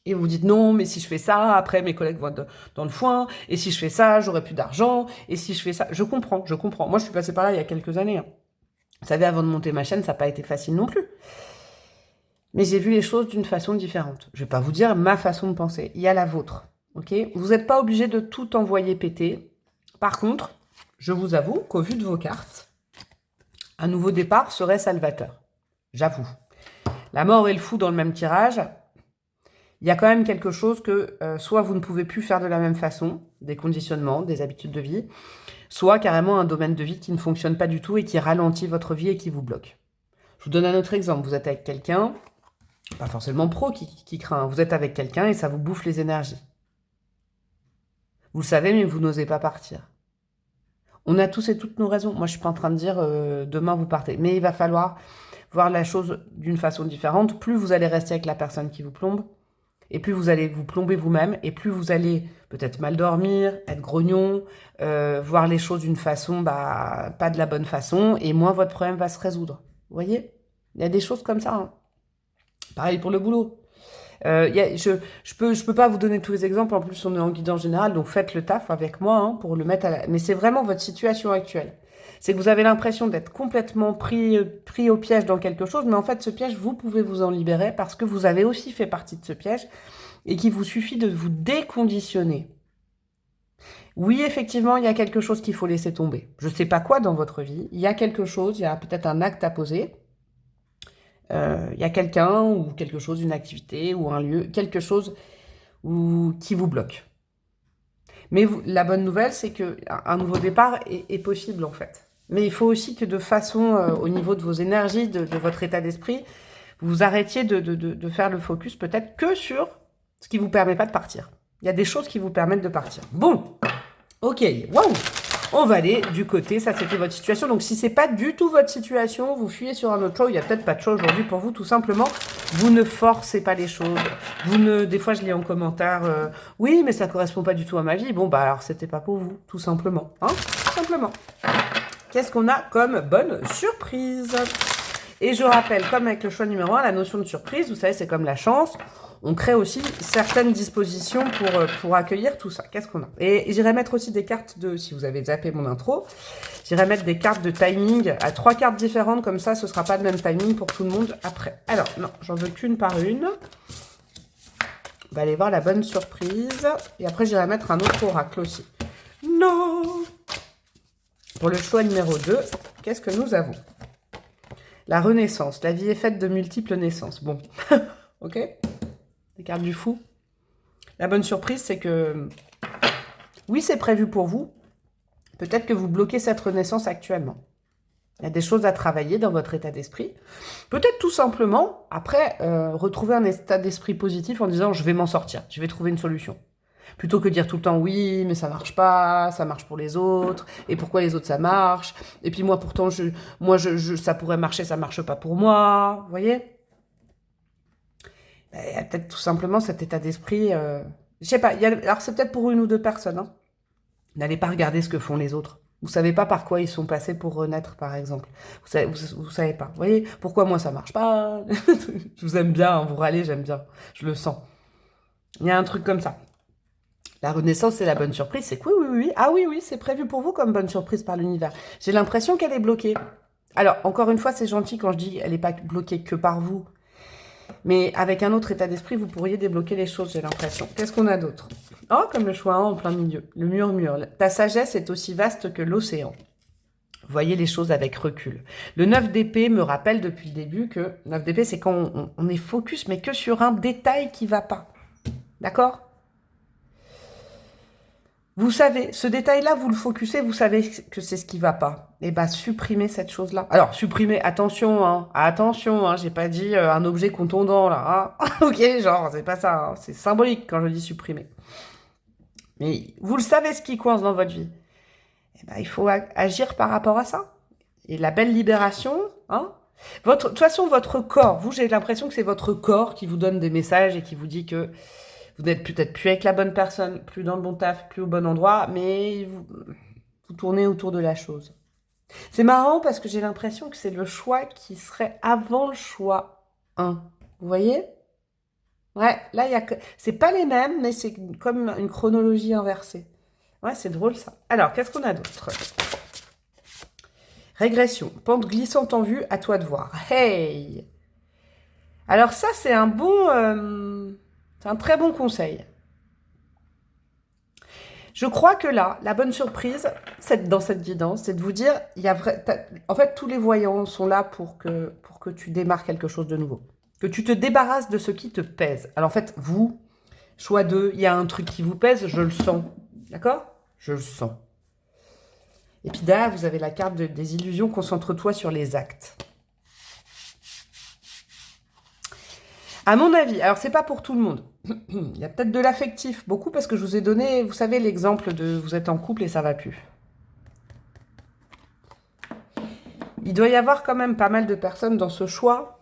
Et vous dites non, mais si je fais ça, après mes collègues vont être dans le foin. Et si je fais ça, j'aurai plus d'argent. Et si je fais ça, je comprends. Moi, je suis passée par là il y a quelques années. Hein. Vous savez, avant de monter ma chaîne, ça n'a pas été facile non plus. Mais j'ai vu les choses d'une façon différente. Je vais pas vous dire ma façon de penser. Il y a la vôtre. Ok? Vous n'êtes pas obligé de tout envoyer péter. Par contre, je vous avoue qu'au vu de vos cartes, un nouveau départ serait salvateur. J'avoue. La mort et le fou dans le même tirage. Il y a quand même quelque chose que soit vous ne pouvez plus faire de la même façon, des conditionnements, des habitudes de vie, soit carrément un domaine de vie qui ne fonctionne pas du tout et qui ralentit votre vie et qui vous bloque. Je vous donne un autre exemple. Vous êtes avec quelqu'un, pas forcément pro qui craint, vous êtes avec quelqu'un et ça vous bouffe les énergies. Vous le savez, mais vous n'osez pas partir. On a tous et toutes nos raisons. Moi, je suis pas en train de dire demain vous partez. Mais il va falloir voir la chose d'une façon différente. Plus vous allez rester avec la personne qui vous plombe, et plus vous allez vous plomber vous-même, et plus vous allez peut-être mal dormir, être grognon, voir les choses d'une façon, pas de la bonne façon, et moins votre problème va se résoudre. Vous voyez? Il y a des choses comme ça. Hein. Pareil pour le boulot. Je peux pas vous donner tous les exemples, en plus on est en guidance générale, donc faites le taf avec moi hein, pour le mettre Mais c'est vraiment votre situation actuelle. C'est que vous avez l'impression d'être complètement pris au piège dans quelque chose, mais en fait, ce piège, vous pouvez vous en libérer parce que vous avez aussi fait partie de ce piège et qu'il vous suffit de vous déconditionner. Oui, effectivement, il y a quelque chose qu'il faut laisser tomber. Je ne sais pas quoi dans votre vie. Il y a quelque chose, il y a peut-être un acte à poser. Il y a quelqu'un ou quelque chose, une activité ou un lieu, quelque chose qui vous bloque. Mais la bonne nouvelle, c'est qu'un nouveau départ est possible en fait. Mais il faut aussi que de façon, au niveau de vos énergies, de votre état d'esprit, vous arrêtiez de faire le focus peut-être que sur ce qui ne vous permet pas de partir. Il y a des choses qui vous permettent de partir. Bon, ok, waouh. On va aller du côté, ça c'était votre situation. Donc si c'est pas du tout votre situation, vous fuyez sur un autre choix. Il n'y a peut-être pas de choix aujourd'hui pour vous, tout simplement. Vous ne forcez pas les choses. Des fois je lis en commentaire, oui, mais ça correspond pas du tout à ma vie. Bon, bah alors c'était pas pour vous, tout simplement. Hein, tout simplement. Qu'est-ce qu'on a comme bonne surprise? Et je rappelle, comme avec le choix numéro 1, la notion de surprise, vous savez, c'est comme la chance. On crée aussi certaines dispositions pour accueillir tout ça. Qu'est-ce qu'on a? Et j'irai mettre aussi des cartes si vous avez zappé mon intro, j'irai mettre des cartes de timing à 3 cartes différentes, comme ça, ce ne sera pas le même timing pour tout le monde après. Alors, non, j'en veux qu'une par une. On va aller voir la bonne surprise. Et après, j'irai mettre un autre oracle aussi. Non! Pour le choix numéro 2, qu'est-ce que nous avons? La renaissance. La vie est faite de multiples naissances. Bon, ok? Les cartes du fou. La bonne surprise, c'est que oui, c'est prévu pour vous. Peut-être que vous bloquez cette renaissance actuellement. Il y a des choses à travailler dans votre état d'esprit. Peut-être tout simplement, après, retrouver un état d'esprit positif en disant « je vais m'en sortir, je vais trouver une solution ». Plutôt que dire tout le temps « oui, mais ça marche pas, ça marche pour les autres, et pourquoi les autres ça marche, et puis moi pourtant, ça pourrait marcher, ça marche pas pour moi ». Vous voyez ? Il y a peut-être tout simplement cet état d'esprit... je sais pas, alors c'est peut-être pour une ou deux personnes. Hein. N'allez pas regarder ce que font les autres. Vous savez pas par quoi ils sont passés pour renaître, par exemple. Vous savez pas. Vous voyez, pourquoi moi ça marche pas? Je vous aime bien, hein, vous râlez, j'aime bien. Je le sens. Il y a un truc comme ça. La renaissance, c'est la bonne surprise. C'est que oui. Ah oui, c'est prévu pour vous comme bonne surprise par l'univers. J'ai l'impression qu'elle est bloquée. Alors, encore une fois, c'est gentil quand je dis elle n'est pas bloquée que par vous. Mais avec un autre état d'esprit, vous pourriez débloquer les choses, j'ai l'impression. Qu'est-ce qu'on a d'autre? Oh, comme le choix 1 en plein milieu. Le murmure. Ta sagesse est aussi vaste que l'océan. Voyez les choses avec recul. Le 9 d'épée me rappelle depuis le début que 9 d'épée, c'est quand on est focus, mais que sur un détail qui ne va pas. D'accord? Vous savez, ce détail-là, vous le focusez, vous savez que c'est ce qui ne va pas. Eh bien, supprimez cette chose-là. Alors, supprimez, attention, j'ai pas dit un objet contondant, là. Hein. Ok, genre, c'est pas ça. Hein. C'est symbolique quand je dis supprimer. Mais vous le savez ce qui coince dans votre vie. Eh ben, il faut agir par rapport à ça. Et la belle libération, hein. De toute façon, votre corps, vous, j'ai l'impression que c'est votre corps qui vous donne des messages et qui vous dit que vous n'êtes peut-être plus avec la bonne personne, plus dans le bon taf, plus au bon endroit, mais vous tournez autour de la chose. C'est marrant parce que j'ai l'impression que c'est le choix qui serait avant le choix 1. Vous voyez? Ouais, là, c'est pas les mêmes, mais c'est comme une chronologie inversée. Ouais, c'est drôle ça. Alors, qu'est-ce qu'on a d'autre? Régression. Pente glissante en vue, à toi de voir. Hey! Alors ça, c'est un bon... c'est un très bon conseil. Je crois que là, la bonne surprise, dans cette guidance, c'est de vous dire, en fait, tous les voyants sont là pour que tu démarres quelque chose de nouveau. Que tu te débarrasses de ce qui te pèse. Alors en fait, vous, choix 2, il y a un truc qui vous pèse, je le sens. D'accord? Je le sens. Et puis là, vous avez la carte des illusions, concentre-toi sur les actes. À mon avis, alors c'est pas pour tout le monde. Il y a peut-être de l'affectif, beaucoup, parce que je vous ai donné, vous savez, l'exemple de vous êtes en couple et ça va plus. Il doit y avoir quand même pas mal de personnes dans ce choix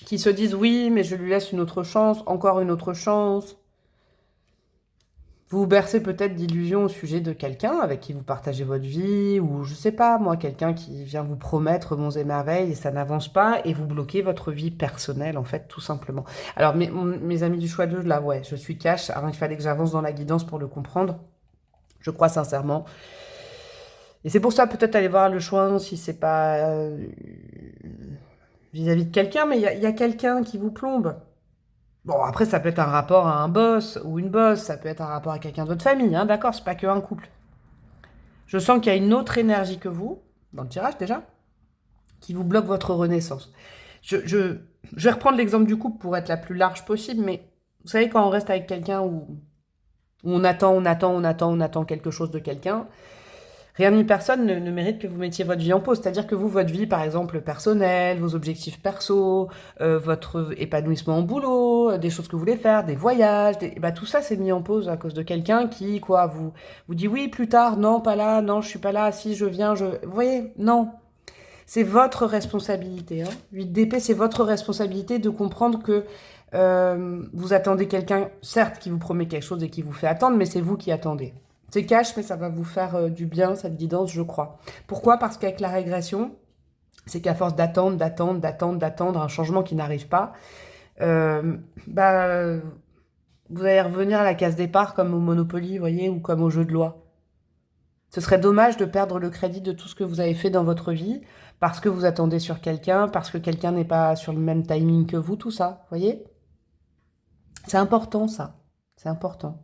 qui se disent oui, mais je lui laisse une autre chance, encore une autre chance. Vous vous bercez peut-être d'illusions au sujet de quelqu'un avec qui vous partagez votre vie, ou je sais pas, moi, quelqu'un qui vient vous promettre monts et merveilles et ça n'avance pas, et vous bloquez votre vie personnelle, en fait, tout simplement. Alors, mes amis du choix 2, là, ouais, je suis cash, il fallait que j'avance dans la guidance pour le comprendre. Je crois sincèrement. Et c'est pour ça, peut-être, aller voir le choix 1 si c'est pas vis-à-vis de quelqu'un, mais il y a quelqu'un qui vous plombe. Bon, après, ça peut être un rapport à un boss ou une boss, ça peut être un rapport à quelqu'un de votre famille, hein, d'accord, c'est pas qu'un couple. Je sens qu'il y a une autre énergie que vous, dans le tirage déjà, qui vous bloque votre renaissance. Je vais reprendre l'exemple du couple pour être la plus large possible, mais vous savez, quand on reste avec quelqu'un où on attend quelque chose de quelqu'un, Rien ni personne ne mérite que vous mettiez votre vie en pause. C'est-à-dire que vous, votre vie, par exemple, personnelle, vos objectifs perso, votre épanouissement au boulot, des choses que vous voulez faire, des voyages, bah, tout ça, c'est mis en pause à cause de quelqu'un qui, quoi, vous dit oui, plus tard, non, pas là, non, je suis pas là, si je viens, je... Vous voyez, non. C'est votre responsabilité. Hein. 8 d'épée, c'est votre responsabilité de comprendre que vous attendez quelqu'un, certes, qui vous promet quelque chose et qui vous fait attendre, mais c'est vous qui attendez. C'est cash, mais ça va vous faire du bien, cette guidance, je crois. Pourquoi? Parce qu'avec la régression, c'est qu'à force d'attendre un changement qui n'arrive pas, bah, vous allez revenir à la case départ comme au Monopoly, vous voyez, ou comme au jeu de loi. Ce serait dommage de perdre le crédit de tout ce que vous avez fait dans votre vie parce que vous attendez sur quelqu'un, parce que quelqu'un n'est pas sur le même timing que vous, tout ça, vous voyez? C'est important, ça. C'est important.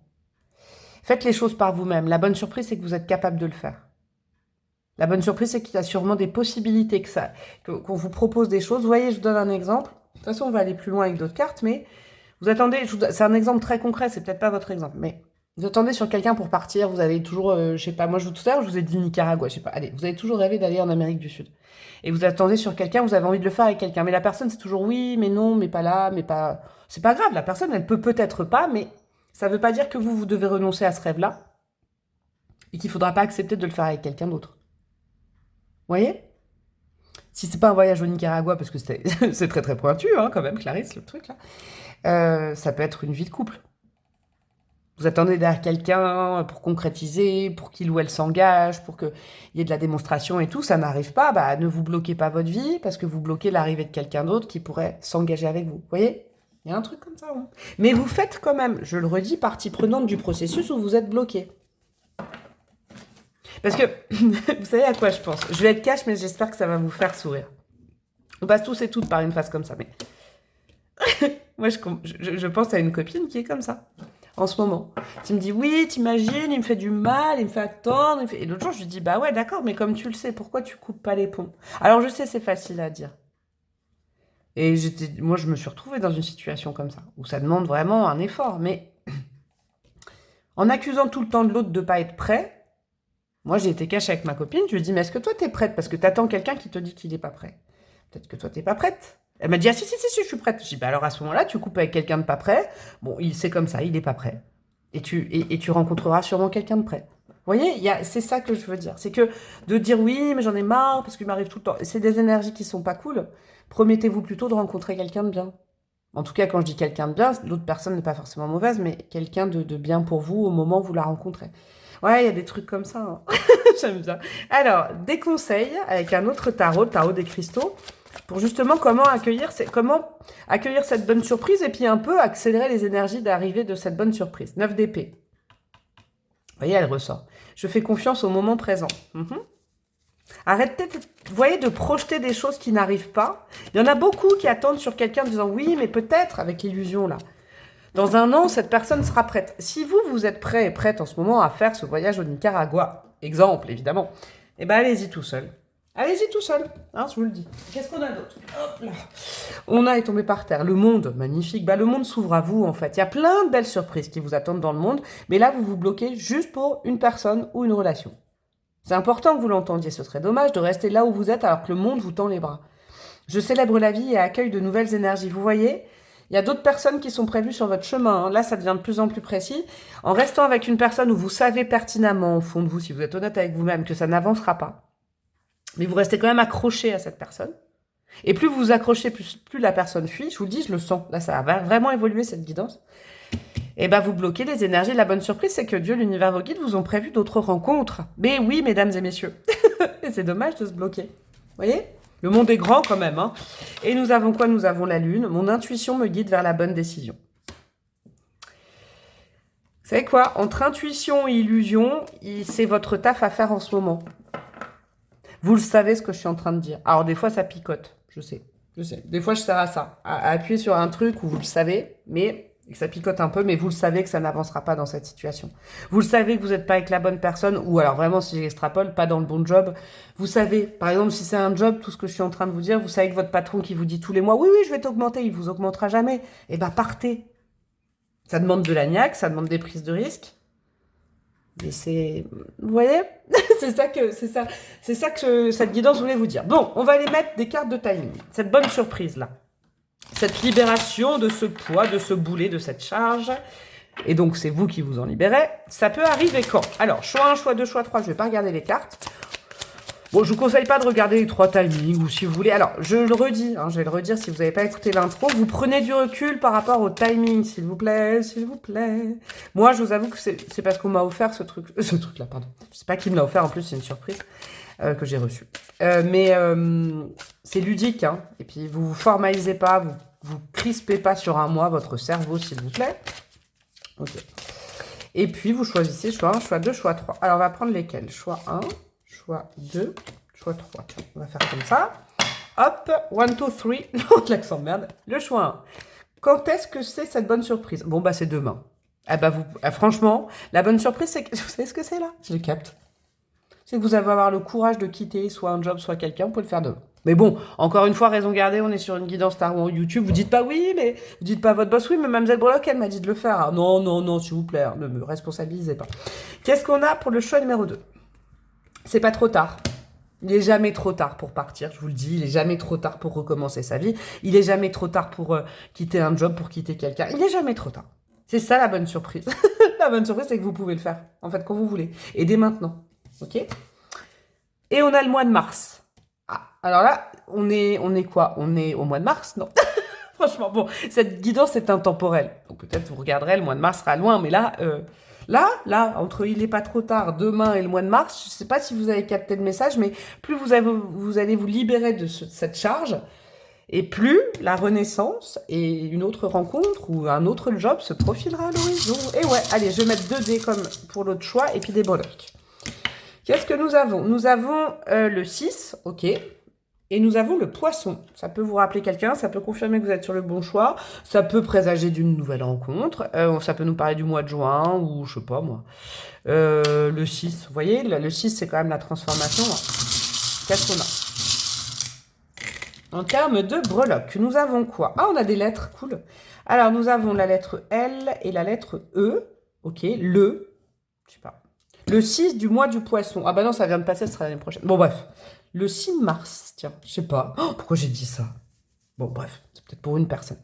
Faites les choses par vous-même. La bonne surprise, c'est que vous êtes capable de le faire. La bonne surprise, c'est qu'il y a sûrement des possibilités qu'on vous propose des choses. Vous voyez, je vous donne un exemple. De toute façon, on va aller plus loin avec d'autres cartes, mais vous attendez, c'est un exemple très concret, c'est peut-être pas votre exemple, mais vous attendez sur quelqu'un pour partir, vous avez toujours, je sais pas, moi tout à l'heure, je vous ai dit Nicaragua, je sais pas, allez, vous avez toujours rêvé d'aller en Amérique du Sud. Et vous attendez sur quelqu'un, vous avez envie de le faire avec quelqu'un, mais la personne, c'est toujours oui, mais non, mais pas là, mais pas... C'est pas grave, la personne, elle peut peut-être pas, mais ça veut pas dire que vous devez renoncer à ce rêve-là, et qu'il faudra pas accepter de le faire avec quelqu'un d'autre. Vous voyez? Si c'est pas un voyage au Nicaragua, parce que c'est très très pointu, hein, quand même, Clarisse, le truc là, ça peut être une vie de couple. Vous attendez derrière quelqu'un pour concrétiser, pour qu'il ou elle s'engage, pour qu'il y ait de la démonstration et tout, ça n'arrive pas, bah ne vous bloquez pas votre vie, parce que vous bloquez l'arrivée de quelqu'un d'autre qui pourrait s'engager avec vous. Vous voyez? Il y a un truc comme ça. Hein. Mais vous faites quand même, je le redis, partie prenante du processus où vous êtes bloqué. Parce que, vous savez à quoi je pense? Je vais être cash, mais j'espère que ça va vous faire sourire. On passe tous et toutes par une phase comme ça, mais... Moi, je pense à une copine qui est comme ça, en ce moment. Qui me dit, oui, t'imagines, il me fait du mal, il me fait attendre. Et l'autre jour, je lui dis, bah ouais, d'accord, mais comme tu le sais, pourquoi tu coupes pas les ponts? Alors, je sais, c'est facile à dire. Et moi, je me suis retrouvée dans une situation comme ça, où ça demande vraiment un effort. Mais en accusant tout le temps de l'autre de pas être prêt, moi, j'ai été cachée avec ma copine. Je lui ai dit, mais est-ce que toi, t'es prête? Parce que t'attends quelqu'un qui te dit qu'il n'est pas prêt. Peut-être que toi, t'es pas prête. Elle m'a dit, ah si, je suis prête. Je dis, bah alors à ce moment-là, tu coupes avec quelqu'un de pas prêt. Bon, c'est comme ça, il est pas prêt. Et tu rencontreras sûrement quelqu'un de prêt. Vous voyez, c'est ça que je veux dire. C'est que de dire oui, mais j'en ai marre parce qu'il m'arrive tout le temps. C'est des énergies qui sont pas cool. Promettez-vous plutôt de rencontrer quelqu'un de bien. En tout cas, quand je dis quelqu'un de bien, l'autre personne n'est pas forcément mauvaise, mais quelqu'un de bien pour vous au moment où vous la rencontrez. Ouais, il y a des trucs comme ça. Hein. J'aime bien. Alors, des conseils avec un autre tarot, le tarot des cristaux, pour justement comment accueillir cette bonne surprise et puis un peu accélérer les énergies d'arrivée de cette bonne surprise. 9 d'épée. Vous voyez, elle ressort. Je fais confiance au moment présent. Arrêtez, vous voyez, de projeter des choses qui n'arrivent pas. Il y en a beaucoup qui attendent sur quelqu'un en disant oui, mais peut-être, avec l'illusion là. Dans un an, cette personne sera prête. Si vous êtes prêt et prête en ce moment à faire ce voyage au Nicaragua, exemple évidemment, eh ben allez-y tout seul. Allez-y tout seul, hein, je vous le dis. Qu'est-ce qu'on a d'autre? Hop là. On est tombé par terre. Le monde, magnifique. Bah, le monde s'ouvre à vous, en fait. Il y a plein de belles surprises qui vous attendent dans le monde, mais là, vous vous bloquez juste pour une personne ou une relation. C'est important que vous l'entendiez. Ce serait dommage de rester là où vous êtes alors que le monde vous tend les bras. Je célèbre la vie et accueille de nouvelles énergies. Vous voyez, il y a d'autres personnes qui sont prévues sur votre chemin. Hein. Là, ça devient de plus en plus précis. En restant avec une personne où vous savez pertinemment, au fond de vous, si vous êtes honnête avec vous-même, que ça n'avancera pas, mais vous restez quand même accroché à cette personne. Et plus vous vous accrochez, plus la personne fuit. Je vous le dis, je le sens. Là, ça va vraiment évoluer, cette guidance. Et ben, vous bloquez les énergies. La bonne surprise, c'est que Dieu, l'univers, vos guides vous ont prévu d'autres rencontres. Mais oui, mesdames et messieurs. Et c'est dommage de se bloquer. Vous voyez ? Le monde est grand quand même. Hein. Et nous avons quoi? Nous avons la lune. Mon intuition me guide vers la bonne décision. Vous savez quoi? Entre intuition et illusion, c'est votre taf à faire en ce moment. Vous le savez ce que je suis en train de dire. Alors des fois ça picote, je sais. Des fois je sers à ça, à appuyer sur un truc où vous le savez, mais que ça picote un peu, mais vous le savez que ça n'avancera pas dans cette situation. Vous le savez que vous n'êtes pas avec la bonne personne, ou alors vraiment si j'extrapole, pas dans le bon job. Vous savez, par exemple si c'est un job, tout ce que je suis en train de vous dire, vous savez que votre patron qui vous dit tous les mois, oui, je vais t'augmenter, il vous augmentera jamais. Eh ben partez. Ça demande de la niaque, ça demande des prises de risques. Mais c'est... Vous voyez? C'est ça que cette guidance voulait vous dire. Bon, on va aller mettre des cartes de timing. Cette bonne surprise-là. Cette libération de ce poids, de ce boulet, de cette charge. Et donc, c'est vous qui vous en libérez. Ça peut arriver quand? Alors, choix 1, choix 2, choix 3. Je ne vais pas regarder les cartes. Bon, je vous conseille pas de regarder les 3 timings ou si vous voulez. Alors, je le redis, hein, je vais le redire si vous n'avez pas écouté l'intro. Vous prenez du recul par rapport au timing, s'il vous plaît, s'il vous plaît. Moi, je vous avoue que c'est parce qu'on m'a offert ce truc-là, pardon. Je sais pas qui me l'a offert, en plus, c'est une surprise que j'ai reçue. Mais c'est ludique, hein. Et puis, vous formalisez pas, vous crispez pas sur un mois votre cerveau, s'il vous plaît. Ok. Et puis, vous choisissez choix 1, choix 2, choix 3. Alors, on va prendre lesquels? Choix 1. Choix 2, choix 3. Tiens, on va faire comme ça. Hop, 1, 2, 3. Non, l'accent de merde. Le choix 1. Quand est-ce que c'est cette bonne surprise? Bon, bah, c'est demain. Ah bah, franchement, la bonne surprise, c'est que... Vous savez ce que c'est, là? Je le capte. C'est que vous allez avoir le courage de quitter soit un job, soit quelqu'un. Vous pouvez le faire demain. Mais bon, encore une fois, raison gardée, on est sur une guidance Star Wars YouTube. Vous dites pas oui, mais... Vous dites pas à votre boss, oui, mais Mademoiselle Breloque, elle m'a dit de le faire. Ah, non, non, non, s'il vous plaît, hein, ne me responsabilisez pas. Qu'est-ce qu'on a pour le choix numéro 2? C'est pas trop tard. Il est jamais trop tard pour partir, je vous le dis. Il est jamais trop tard pour recommencer sa vie. Il est jamais trop tard pour quitter un job, pour quitter quelqu'un. Il est jamais trop tard. C'est ça la bonne surprise. La bonne surprise, c'est que vous pouvez le faire, en fait, quand vous voulez. Et dès maintenant. Ok? Et on a le mois de mars. Ah, alors là, on est quoi? On est au mois de mars, non? Franchement, bon, cette guidance est intemporelle. Donc peut-être vous regarderez, le mois de mars sera loin, mais là... Là, entre il n'est pas trop tard, demain et le mois de mars, je ne sais pas si vous avez capté le message, mais plus vous allez vous libérer de cette charge, et plus la renaissance et une autre rencontre ou un autre job se profilera à l'horizon. Et ouais, allez, je vais mettre 2 dés comme pour l'autre choix, et puis des breloques. Qu'est-ce que nous avons? Nous avons le 6, ok. Et nous avons le poisson. Ça peut vous rappeler quelqu'un, ça peut confirmer que vous êtes sur le bon choix, ça peut présager d'une nouvelle rencontre, ça peut nous parler du mois de juin, ou je sais pas moi. Le 6, vous voyez, le 6 c'est quand même la transformation. Qu'est-ce qu'on a? En termes de breloques, nous avons quoi? Ah, on a des lettres, cool. Alors, nous avons la lettre L et la lettre E, ok, je sais pas. Le 6 du mois du poisson. Ah bah non, ça vient de passer, ce sera l'année prochaine. Bon, bref. Le 6 mars, tiens, je sais pas. Oh, pourquoi j'ai dit ça? Bon, bref, c'est peut-être pour une personne.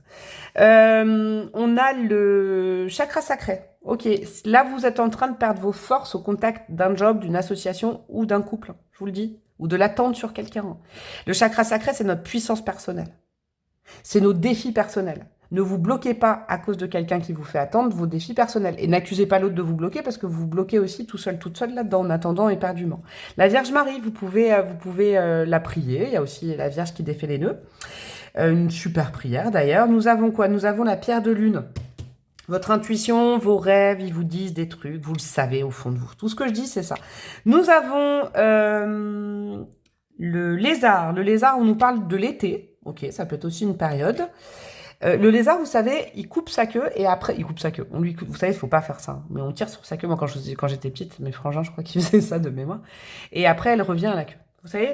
On a le chakra sacré. Ok, là, vous êtes en train de perdre vos forces au contact d'un job, d'une association ou d'un couple, je vous le dis, ou de l'attente sur quelqu'un. Le chakra sacré, c'est notre puissance personnelle. C'est nos défis personnels. Ne vous bloquez pas à cause de quelqu'un qui vous fait attendre vos défis personnels. Et n'accusez pas l'autre de vous bloquer parce que vous vous bloquez aussi tout seul, toute seule là-dedans en attendant éperdument. La Vierge Marie, vous pouvez la prier. Il y a aussi la Vierge qui défait les nœuds. Une super prière d'ailleurs. Nous avons quoi? Nous avons la pierre de lune. Votre intuition, vos rêves, ils vous disent des trucs. Vous le savez au fond de vous. Tout ce que je dis, c'est ça. Nous avons le lézard. Le lézard, on nous parle de l'été. Ok, ça peut être aussi une période. Le lézard, vous savez, il coupe sa queue et après, il coupe sa queue. Vous savez, il faut pas faire ça. Mais on tire sur sa queue. Moi, quand j'étais petite, mes frangins, je crois qu'ils faisaient ça de mémoire. Et après, elle revient à la queue. Vous savez,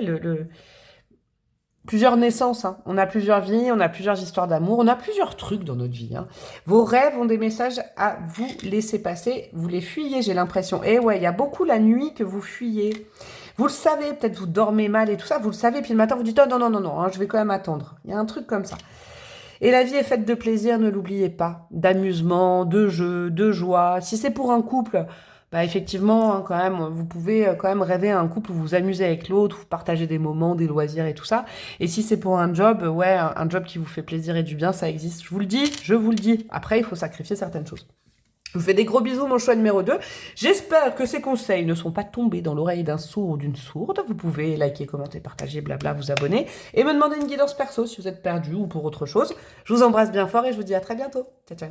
plusieurs naissances. Hein. On a plusieurs vies, on a plusieurs histoires d'amour, on a plusieurs trucs dans notre vie. Hein. Vos rêves ont des messages à vous laisser passer. Vous les fuyez, j'ai l'impression. Et ouais, il y a beaucoup la nuit que vous fuyez. Vous le savez, peut-être vous dormez mal et tout ça. Vous le savez, puis le matin, vous dites, oh non, hein, je vais quand même attendre. Il y a un truc comme ça. Et la vie est faite de plaisir, ne l'oubliez pas, d'amusement, de jeu, de joie. Si c'est pour un couple, bah effectivement, hein, quand même, vous pouvez quand même rêver à un couple où vous vous amusez avec l'autre, vous partagez des moments, des loisirs et tout ça. Et si c'est pour un job, ouais, un job qui vous fait plaisir et du bien, ça existe. Je vous le dis. Après, il faut sacrifier certaines choses. Je vous fais des gros bisous, mon choix numéro 2. J'espère que ces conseils ne sont pas tombés dans l'oreille d'un sourd ou d'une sourde. Vous pouvez liker, commenter, partager, blabla, vous abonner et me demander une guidance perso si vous êtes perdu ou pour autre chose. Je vous embrasse bien fort et je vous dis à très bientôt. Ciao, ciao.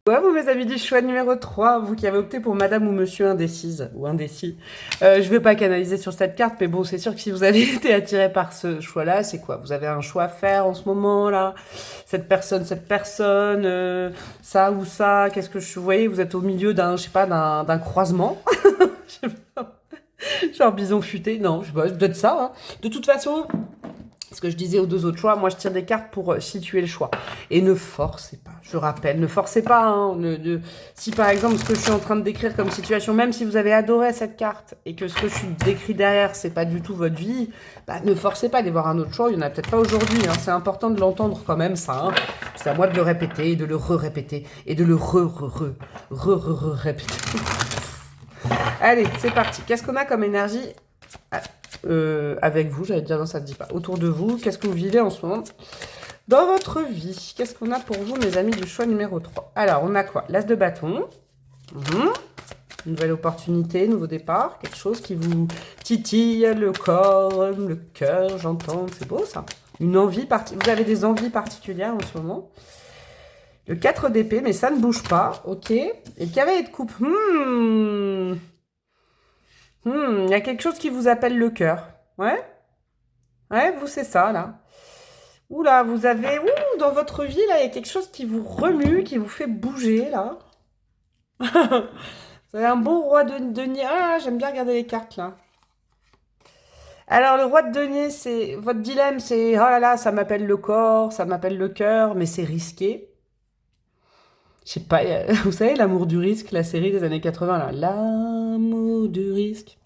Ouais, vous mes amis du choix numéro 3, vous qui avez opté pour madame ou monsieur indécise ou indécis, je vais pas canaliser sur cette carte, mais bon, c'est sûr que si vous avez été attiré par ce choix-là, c'est quoi? Vous avez un choix à faire en ce moment, là? Cette personne, ça ou ça, qu'est-ce que vous voyez? Vous êtes au milieu d'un, je sais pas, d'un croisement. Je sais pas. Genre bison futé, non, je sais pas, peut-être ça, hein. De toute façon... Ce que je disais aux deux autres choix, moi je tire des cartes pour situer le choix. Et ne forcez pas, je rappelle, ne forcez pas. Hein, si par exemple ce que je suis en train de décrire comme situation, même si vous avez adoré cette carte et que ce que je suis décrit derrière, c'est pas du tout votre vie, bah, ne forcez pas d'aller voir un autre choix, il n'y en a peut-être pas aujourd'hui. Hein, c'est important de l'entendre quand même ça. Hein. C'est à moi de le répéter, de le re-répéter et de le re-répéter. Allez, c'est parti. Qu'est-ce qu'on a comme énergie avec vous, j'allais dire, non, ça ne dit pas. Autour de vous, qu'est-ce que vous vivez en ce moment dans votre vie? Qu'est-ce qu'on a pour vous, mes amis du choix numéro 3? Alors, on a quoi? L'as de bâton. Nouvelle opportunité, nouveau départ. Quelque chose qui vous titille le corps, le cœur, j'entends. C'est beau, ça. Une envie particulière. Vous avez des envies particulières en ce moment. Le 4 d'épée, mais ça ne bouge pas. Ok. Et le cavalier de coupe. Il y a quelque chose qui vous appelle le cœur. Ouais? Ouais, vous, c'est ça, là. Oula, vous avez... dans votre vie, là, il y a quelque chose qui vous remue, qui vous fait bouger, là. Vous avez un bon roi de denier. Ah, j'aime bien regarder les cartes, là. Alors, le roi de denier, c'est... Votre dilemme, c'est... Oh là là, ça m'appelle le corps, ça m'appelle le cœur, mais c'est risqué. Je sais pas, vous savez, L'amour du risque, la série des années 80, là. L'amour du risque.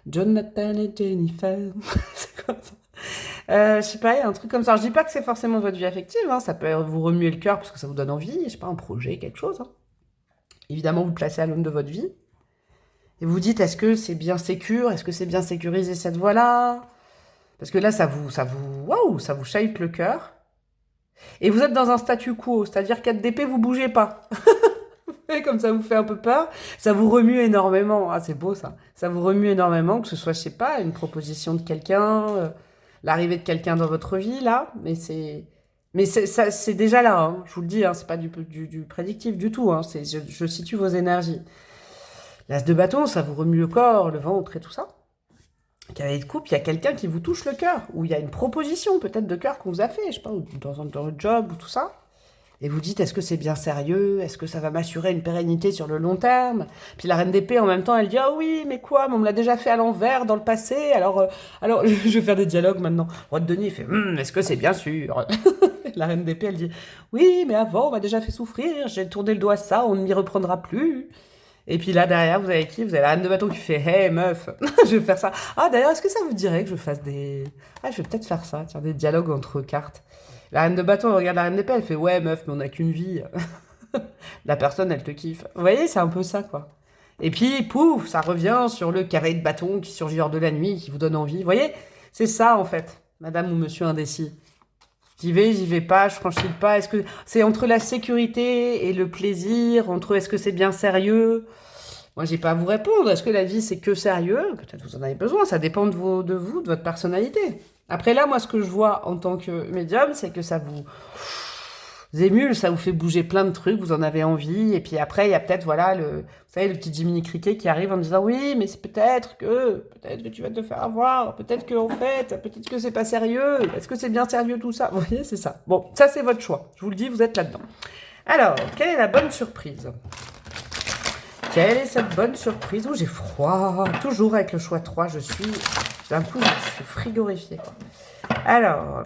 Jonathan et Jennifer. C'est comme ça. Je sais pas, il y a un truc comme ça. Je dis pas que c'est forcément votre vie affective, hein. Ça peut vous remuer le cœur parce que ça vous donne envie, je sais pas, un projet, quelque chose. Hein. Évidemment, vous le placez à l'homme de votre vie. Et vous dites, est-ce que c'est bien sécure? Est-ce que c'est bien sécurisé cette voie-là? Parce que là, waouh, ça vous chahute le cœur. Et vous êtes dans un statu quo, c'est-à-dire 4 d'épée, vous bougez pas. Et comme ça vous fait un peu peur, ça vous remue énormément. Ah, c'est beau ça. Ça vous remue énormément, que ce soit, je sais pas, une proposition de quelqu'un, l'arrivée de quelqu'un dans votre vie, là. Mais c'est déjà là, hein. Je vous le dis, hein, c'est pas du prédictif du tout. Hein. Je situe vos énergies. L'as de bâton, ça vous remue le corps, le ventre et tout ça. Cavalier de coupe, il y a quelqu'un qui vous touche le cœur, ou il y a une proposition peut-être de cœur qu'on vous a fait, je sais pas, ou dans le job ou tout ça. Et vous dites, est-ce que c'est bien sérieux? Est-ce que ça va m'assurer une pérennité sur le long terme? Puis la reine d'épée, en même temps, elle dit, ah oui, mais quoi? Mais on me l'a déjà fait à l'envers dans le passé, alors je vais faire des dialogues maintenant. Roi de denier, il fait, est-ce que c'est bien sûr? La reine d'épée, elle dit, oui, mais avant, on m'a déjà fait souffrir, j'ai tourné le doigt à ça, on ne m'y reprendra plus. Et puis là, derrière, vous avez qui? Vous avez la reine de bâton qui fait, hey, meuf, je vais faire ça. Ah, d'ailleurs, est-ce que ça vous dirait que je fasse des... Ah, je vais peut-être faire ça, tiens, des dialogues entre cartes. La reine de bâton, elle regarde la reine d'épée, elle fait, ouais, meuf, mais on n'a qu'une vie. La personne, elle te kiffe. Vous voyez, c'est un peu ça, quoi. Et puis, pouf, ça revient sur le cavalier de bâton qui surgit hors de la nuit, qui vous donne envie. Vous voyez, c'est ça, en fait, madame ou monsieur indécis. J'y vais pas, je franchis le pas. Est-ce que c'est entre la sécurité et le plaisir, entre est-ce que c'est bien sérieux? Moi, j'ai pas à vous répondre. Est-ce que la vie, c'est que sérieux? Peut-être vous en avez besoin. Ça dépend de vous, de votre personnalité. Après, là, moi, ce que je vois en tant que médium, c'est que ça vous émule, ça vous fait bouger plein de trucs, vous en avez envie. Et puis après, il y a peut-être, voilà, vous savez, le petit Jiminy Cricket qui arrive en disant, oui, mais c'est peut-être que tu vas te faire avoir. Peut-être que, en fait, peut-être que c'est pas sérieux. Est-ce que c'est bien sérieux tout ça? Vous voyez, c'est ça. Bon, ça, c'est votre choix. Je vous le dis, vous êtes là-dedans. Alors, quelle est la bonne surprise? Quelle est cette bonne surprise? Oh, j'ai froid. Toujours avec le choix 3, d'un coup, je suis frigorifiée. Alors,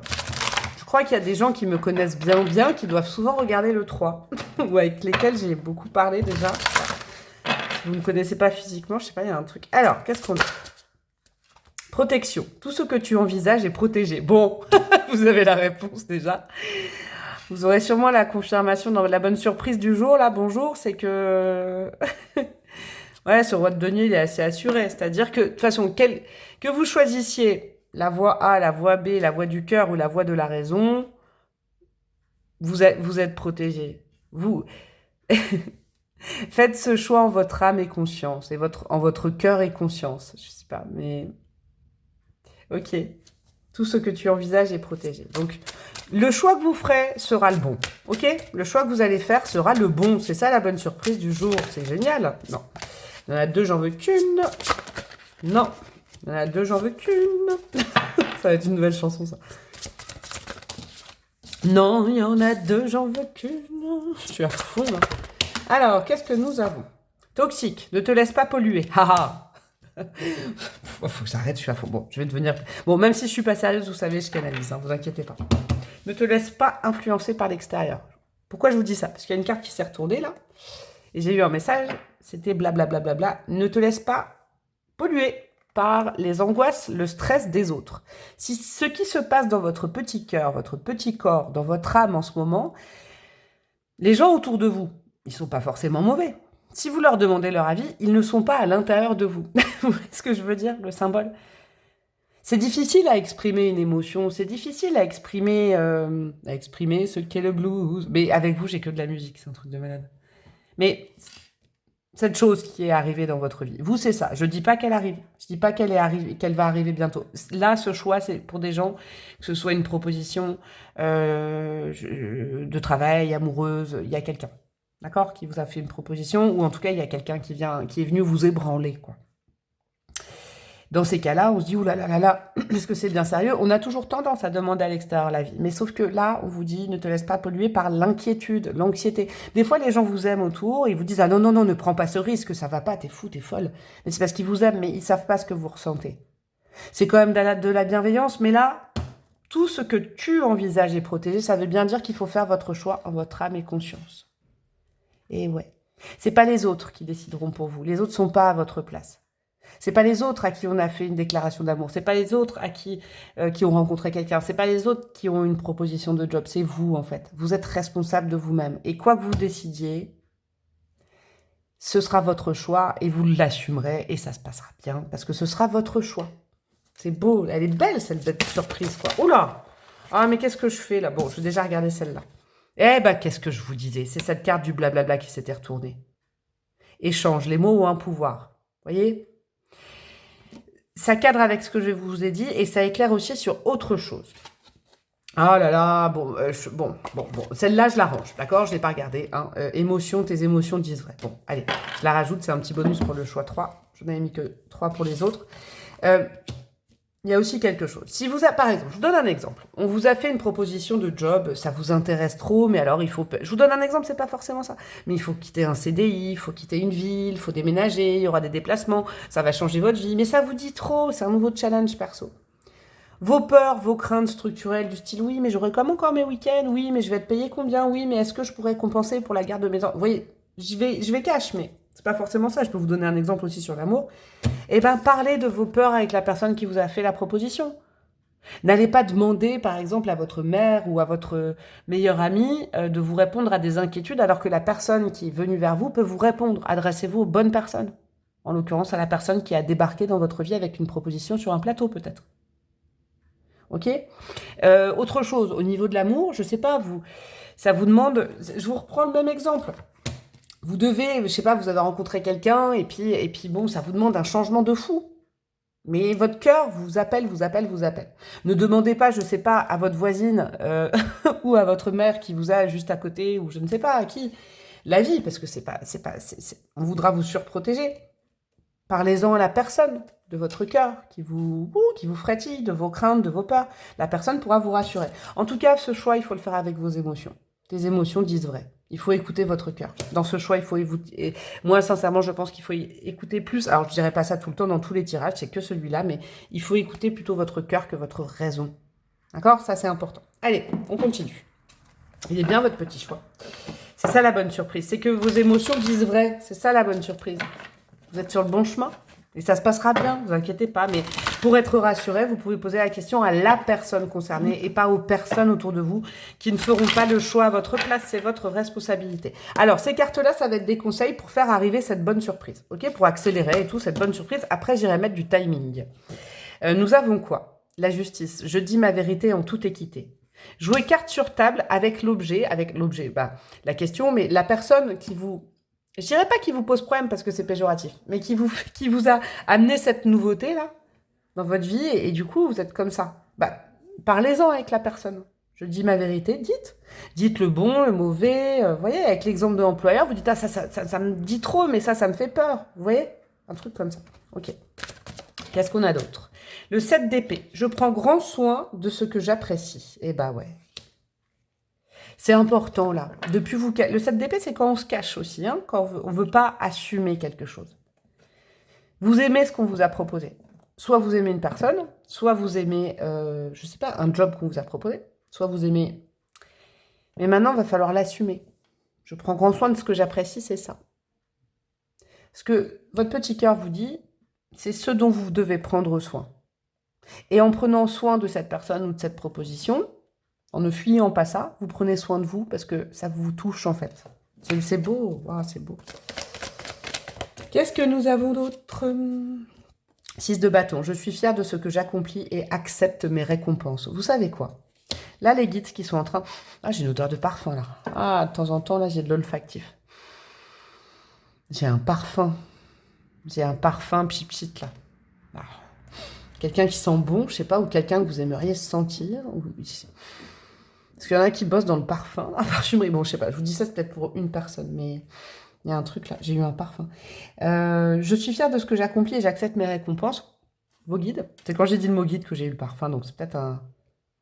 je crois qu'il y a des gens qui me connaissent bien, qui doivent souvent regarder le 3, ou avec lesquels j'ai beaucoup parlé déjà. Si vous ne me connaissez pas physiquement, je sais pas, il y a un truc. Alors, qu'est-ce qu'on a? Protection. Tout ce que tu envisages est protégé. Bon, vous avez la réponse déjà. Vous aurez sûrement la confirmation dans la bonne surprise du jour, là, bonjour, c'est que... ouais, ce roi de denier, il est assez assuré. C'est-à-dire que, de toute façon, que vous choisissiez la voie A, la voie B, la voie du cœur ou la voie de la raison, vous êtes protégé. Vous... Faites ce choix en votre âme et conscience, et en votre cœur et conscience. Je sais pas, mais... Ok. Tout ce que tu envisages est protégé. Donc, le choix que vous ferez sera le bon. Ok? Le choix que vous allez faire sera le bon. C'est ça la bonne surprise du jour. C'est génial. Non. Il y en a deux, j'en veux qu'une. Non. Il y en a deux, j'en veux qu'une. Ça va être une nouvelle chanson, ça. Non, il y en a deux, j'en veux qu'une. Je suis à fond, là. Alors, qu'est-ce que nous avons? Toxique. Ne te laisse pas polluer. Haha. Faut que j'arrête, je suis à fond. Bon, je vais devenir... Bon, même si je suis pas sérieuse, vous savez, je canalise, hein, vous inquiétez pas. Ne te laisse pas influencer par l'extérieur. Pourquoi je vous dis ça? Parce qu'il y a une carte qui s'est retournée, là. Et j'ai eu un message, c'était blablabla. Bla, bla, bla. Ne te laisse pas polluer par les angoisses, le stress des autres. Si ce qui se passe dans votre petit cœur, votre petit corps, dans votre âme en ce moment, les gens autour de vous, ils sont pas forcément mauvais. Si vous leur demandez leur avis, ils ne sont pas à l'intérieur de vous. Vous voyez ce que je veux dire, le symbole? C'est difficile à exprimer une émotion, c'est difficile à exprimer ce qu'est le blues. Mais avec vous, j'ai que de la musique, c'est un truc de malade. Mais cette chose qui est arrivée dans votre vie, vous, c'est ça. Je dis pas qu'elle arrive, je dis pas qu'elle va arriver bientôt. Là, ce choix, c'est pour des gens, que ce soit une proposition de travail, amoureuse, il y a quelqu'un, d'accord, qui vous a fait une proposition, ou en tout cas, il y a quelqu'un qui est venu vous ébranler, quoi. Dans ces cas-là, on se dit, ouh là là là là, est-ce que c'est bien sérieux? On a toujours tendance à demander à l'extérieur la vie. Mais sauf que là, on vous dit, ne te laisse pas polluer par l'inquiétude, l'anxiété. Des fois, les gens vous aiment autour, ils vous disent, ah non, non, non, ne prends pas ce risque, ça va pas, t'es fou, t'es folle. Mais c'est parce qu'ils vous aiment, mais ils savent pas ce que vous ressentez. C'est quand même de la bienveillance, mais là, tout ce que tu envisages et protéger, ça veut bien dire qu'il faut faire votre choix en votre âme et conscience. Et ouais. C'est pas les autres qui décideront pour vous. Les autres sont pas à votre place. C'est pas les autres à qui on a fait une déclaration d'amour. C'est pas les autres à qui ont rencontré quelqu'un. C'est pas les autres qui ont une proposition de job. C'est vous, en fait. Vous êtes responsable de vous-même. Et quoi que vous décidiez, ce sera votre choix et vous l'assumerez et ça se passera bien parce que ce sera votre choix. C'est beau. Elle est belle, cette bête surprise, quoi. Oula! Ah, mais qu'est-ce que je fais, là? Bon, je vais déjà regarder celle-là. Eh ben, qu'est-ce que je vous disais? C'est cette carte du blablabla qui s'était retournée. Échange. Les mots ont un pouvoir. Vous voyez? Ça cadre avec ce que je vous ai dit et ça éclaire aussi sur autre chose. Ah là là, bon, celle-là, je la range, d'accord? Je ne l'ai pas regardée. Hein. Émotion, tes émotions disent vrai. Bon, allez, je la rajoute, c'est un petit bonus pour le choix 3. Je n'avais mis que 3 pour les autres. Il y a aussi quelque chose. Si vous, par exemple, je vous donne un exemple. On vous a fait une proposition de job, ça vous intéresse trop, mais alors il faut... Je vous donne un exemple, c'est pas forcément ça. Mais il faut quitter un CDI, il faut quitter une ville, il faut déménager, il y aura des déplacements, ça va changer votre vie, mais ça vous dit trop, c'est un nouveau challenge perso. Vos peurs, vos craintes structurelles du style, oui, mais j'aurai comme encore mes week-ends, oui, mais je vais être payé combien, oui, mais est-ce que je pourrais compenser pour la garde de mes enfants? Vous voyez, je vais cash, mais c'est pas forcément ça. Je peux vous donner un exemple aussi sur l'amour. Eh bien, parlez de vos peurs avec la personne qui vous a fait la proposition. N'allez pas demander, par exemple, à votre mère ou à votre meilleur ami de vous répondre à des inquiétudes alors que la personne qui est venue vers vous peut vous répondre. Adressez-vous aux bonnes personnes. En l'occurrence, à la personne qui a débarqué dans votre vie avec une proposition sur un plateau, peut-être. Ok? Autre chose, au niveau de l'amour, je sais pas, ça vous demande... Je vous reprends le même exemple. Vous devez, je sais pas, vous avez rencontré quelqu'un et puis bon, ça vous demande un changement de fou. Mais votre cœur vous appelle. Ne demandez pas, je sais pas, à votre voisine ou à votre mère qui vous a juste à côté ou je ne sais pas à qui la vie, parce que on voudra vous surprotéger. Parlez-en à la personne de votre cœur qui vous frétille, de vos craintes, de vos peurs. La personne pourra vous rassurer. En tout cas, ce choix, il faut le faire avec vos émotions. Tes émotions disent vrai. Il faut écouter votre cœur. Dans ce choix, il faut écouter. Moi, sincèrement, je pense qu'il faut écouter plus. Alors, je dirais pas ça tout le temps dans tous les tirages, c'est que celui-là, mais il faut écouter plutôt votre cœur que votre raison. D'accord? Ça, c'est important. Allez, on continue. Il est bien votre petit choix. C'est ça la bonne surprise. C'est que vos émotions disent vrai. C'est ça la bonne surprise. Vous êtes sur le bon chemin. Et ça se passera bien, ne vous inquiétez pas. Mais pour être rassuré, vous pouvez poser la question à la personne concernée et pas aux personnes autour de vous qui ne feront pas le choix à votre place. C'est votre responsabilité. Alors, ces cartes-là, ça va être des conseils pour faire arriver cette bonne surprise. Ok? Pour accélérer et tout, cette bonne surprise. Après, j'irai mettre du timing. Nous avons quoi? La justice. Je dis ma vérité en toute équité. Jouer carte sur table avec l'objet, la question, mais la personne qui vous... Je dirais pas qui vous pose problème parce que c'est péjoratif, mais qui vous a amené cette nouveauté-là dans votre vie et du coup, vous êtes comme ça. Parlez-en avec la personne. Je dis ma vérité, dites le bon, le mauvais. Vous voyez, avec l'exemple de l'employeur, vous dites, ah, ça me dit trop, mais ça me fait peur. Vous voyez? Un truc comme ça. Ok. Qu'est-ce qu'on a d'autre? Le 7 d'épée. Je prends grand soin de ce que j'apprécie. Eh bah ouais. C'est important, là. Le 7 d'épée, c'est quand on se cache aussi, hein, quand on veut pas assumer quelque chose. Vous aimez ce qu'on vous a proposé. Soit vous aimez une personne, soit vous aimez, je sais pas, un job qu'on vous a proposé, soit vous aimez... Mais maintenant, il va falloir l'assumer. Je prends grand soin de ce que j'apprécie, c'est ça. Ce que votre petit cœur vous dit, c'est ce dont vous devez prendre soin. Et en prenant soin de cette personne ou de cette proposition, en ne fuyant pas ça, vous prenez soin de vous parce que ça vous touche en fait. C'est beau, wow, c'est beau. Qu'est-ce que nous avons d'autre? 6 de bâton. Je suis fière de ce que j'accomplis et accepte mes récompenses. Vous savez quoi? Là, les guides qui sont en train... Ah, j'ai une odeur de parfum là. Ah, de temps en temps, là, j'ai de l'olfactif. J'ai un parfum. J'ai un parfum pchit là. Ah. Quelqu'un qui sent bon, je sais pas, ou quelqu'un que vous aimeriez sentir. Ou... Parce qu'il y en a qui bossent dans le parfum, la parfumerie. Bon, je sais pas, je vous dis ça, c'est peut-être pour une personne, mais il y a un truc là, j'ai eu un parfum. Je suis fière de ce que j'accomplis et j'accepte mes récompenses. Vos guides. C'est quand j'ai dit le mot guide que j'ai eu le parfum, donc c'est peut-être un...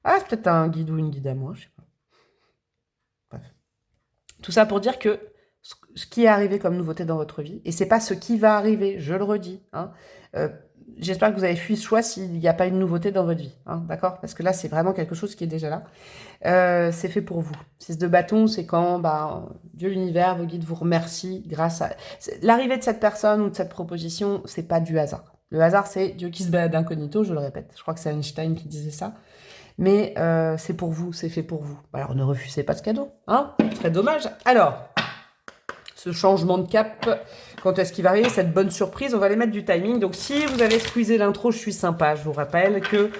Ah, c'est peut-être un guide ou une guide à moi, je sais pas. Bref. Tout ça pour dire que ce qui est arrivé comme nouveauté dans votre vie, et c'est pas ce qui va arriver, je le redis, hein, j'espère que vous avez fui ce choix s'il n'y a pas une nouveauté dans votre vie, hein, d'accord? Parce que là, c'est vraiment quelque chose qui est déjà là. C'est fait pour vous. 6 de bâton, c'est quand Dieu, l'univers, vos guides vous remercient grâce à... L'arrivée de cette personne ou de cette proposition, c'est pas du hasard. Le hasard, c'est Dieu qui se balade incognito, je le répète. Je crois que c'est Einstein qui disait ça. Mais c'est pour vous, c'est fait pour vous. Alors, ne refusez pas ce cadeau, hein? Ce serait dommage. Alors, ce changement de cap, quand est-ce qu'il va arriver, cette bonne surprise, on va les mettre du timing. Donc, si vous avez squeezé l'intro, je suis sympa. Je vous rappelle que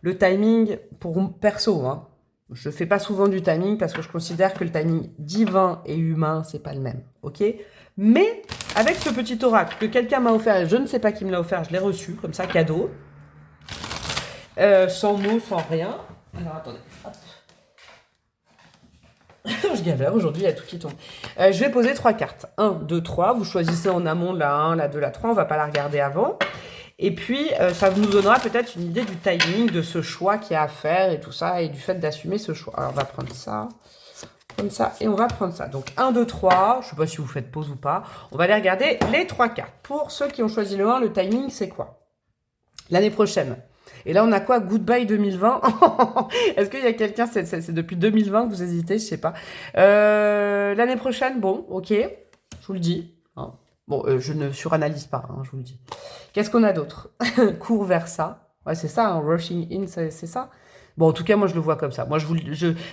le timing, pour perso, hein, je fais pas souvent du timing parce que je considère que le timing divin et humain, c'est pas le même, ok? Mais avec ce petit oracle que quelqu'un m'a offert, et je ne sais pas qui me l'a offert, je l'ai reçu, comme ça, cadeau. Sans mots, sans rien. Alors, attendez. Hop. Je galère, aujourd'hui, il y a tout qui tombe. Je vais poser 3 cartes. 1, 2, 3. Vous choisissez en amont la 1, la 2, la 3. On ne va pas la regarder avant. Et puis, ça nous donnera peut-être une idée du timing de ce choix qu'il y a à faire et tout ça, et du fait d'assumer ce choix. Alors, on va prendre ça, et on va prendre ça. Donc, 1, 2, 3. Je ne sais pas si vous faites pause ou pas. On va aller regarder les 3 cartes. Pour ceux qui ont choisi le 1, le timing, c'est quoi? L'année prochaine. Et là, on a quoi? Goodbye 2020. Est-ce qu'il y a quelqu'un, c'est depuis 2020 que vous hésitez, je sais pas. L'année prochaine, bon, ok, je vous le dis. Hein. Bon, je ne suranalyse pas, hein, je vous le dis. Qu'est-ce qu'on a d'autre? Cours vers ça. Ouais, c'est ça, hein, rushing in, c'est ça. Bon, en tout cas, moi, je le vois comme ça. Moi,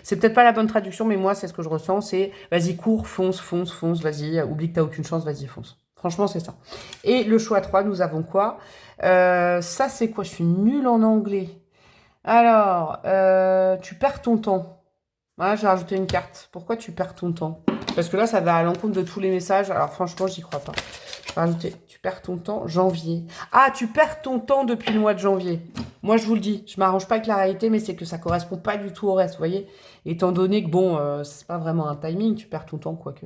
c'est peut-être pas la bonne traduction, mais moi, c'est ce que je ressens. C'est, vas-y, cours, fonce, fonce, fonce, vas-y, oublie que t'as aucune chance, vas-y, fonce. Franchement, c'est ça. Et le choix 3, nous avons quoi? Ça, c'est quoi? Je suis nulle en anglais. Alors, tu perds ton temps. Voilà, j'ai rajouté une carte. Pourquoi tu perds ton temps? Parce que là, ça va à l'encontre de tous les messages. Alors, franchement, j'y crois pas. Je vais rajouter, tu perds ton temps, janvier. Ah, tu perds ton temps depuis le mois de janvier. Moi, je vous le dis, je m'arrange pas avec la réalité, mais c'est que ça correspond pas du tout au reste, vous voyez? Étant donné que, bon, c'est pas vraiment un timing, tu perds ton temps, quoique.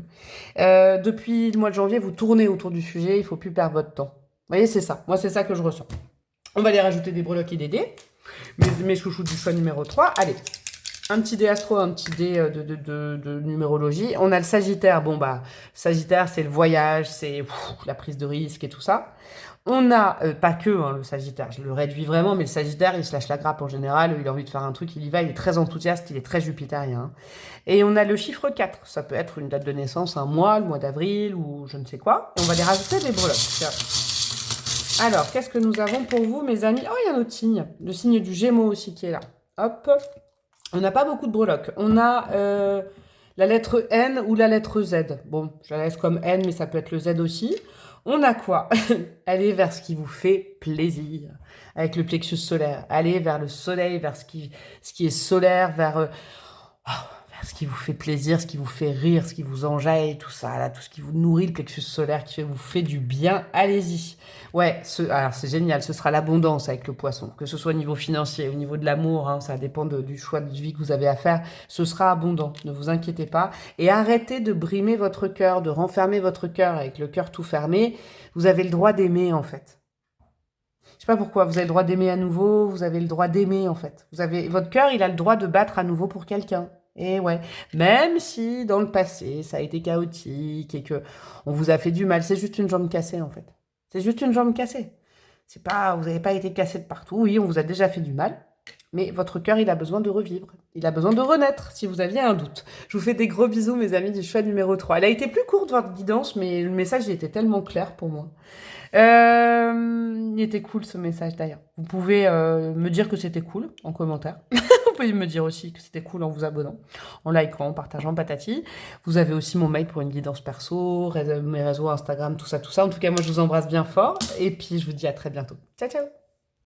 Depuis le mois de janvier, vous tournez autour du sujet, il faut plus perdre votre temps. Vous voyez, c'est ça. Moi, c'est ça que je ressens. On va aller rajouter des breloques et des dés. Mes chouchous du choix numéro 3. Allez, un petit dé astro, un petit dé de numérologie. On a le Sagittaire. Bon, Sagittaire, c'est le voyage, c'est la prise de risque et tout ça. On a, pas que le Sagittaire, je le réduis vraiment, mais le Sagittaire, il se lâche la grappe en général, il a envie de faire un truc, il y va, il est très enthousiaste, il est très jupitérien. Et on a le chiffre 4, ça peut être une date de naissance, un mois, le mois d'avril, ou je ne sais quoi. Et on va les rajouter des breloques. Alors, qu'est-ce que nous avons pour vous, mes amis? Oh, il y a un autre signe, le signe du Gémeaux aussi qui est là. Hop, on n'a pas beaucoup de breloques. On a la lettre N ou la lettre Z. Bon, je la laisse comme N, mais ça peut être le Z aussi. On a quoi? Allez vers ce qui vous fait plaisir, avec le plexus solaire. Allez vers le soleil, vers ce qui est solaire, vers ce qui vous fait plaisir, ce qui vous fait rire, ce qui vous enjaille, tout ça, là, tout ce qui vous nourrit, le plexus solaire qui vous fait du bien, allez-y. Ouais, alors c'est génial, ce sera l'abondance avec le poisson, que ce soit au niveau financier, au niveau de l'amour, hein, ça dépend du choix de vie que vous avez à faire, ce sera abondant, ne vous inquiétez pas. Et arrêtez de brimer votre cœur, de renfermer votre cœur avec le cœur tout fermé. Vous avez le droit d'aimer, en fait. Je sais pas pourquoi, vous avez le droit d'aimer à nouveau, vous avez le droit d'aimer, en fait. Votre cœur, il a le droit de battre à nouveau pour quelqu'un. Et ouais, même si dans le passé, ça a été chaotique et que on vous a fait du mal, c'est juste une jambe cassée en fait. C'est juste une jambe cassée. C'est pas, vous n'avez pas été cassé de partout. Oui, on vous a déjà fait du mal. Mais votre cœur, il a besoin de revivre. Il a besoin de renaître, si vous aviez un doute. Je vous fais des gros bisous, mes amis du choix numéro 3. Elle a été plus courte, votre guidance, mais le message, il était tellement clair pour moi. Il était cool, ce message, d'ailleurs. Vous pouvez me dire que c'était cool, en commentaire. Vous pouvez me dire aussi que c'était cool en vous abonnant, en likant, en partageant, patati. Vous avez aussi mon mail pour une guidance perso, mes réseaux Instagram, tout ça, tout ça. En tout cas, moi, je vous embrasse bien fort. Et puis, je vous dis à très bientôt. Ciao, ciao!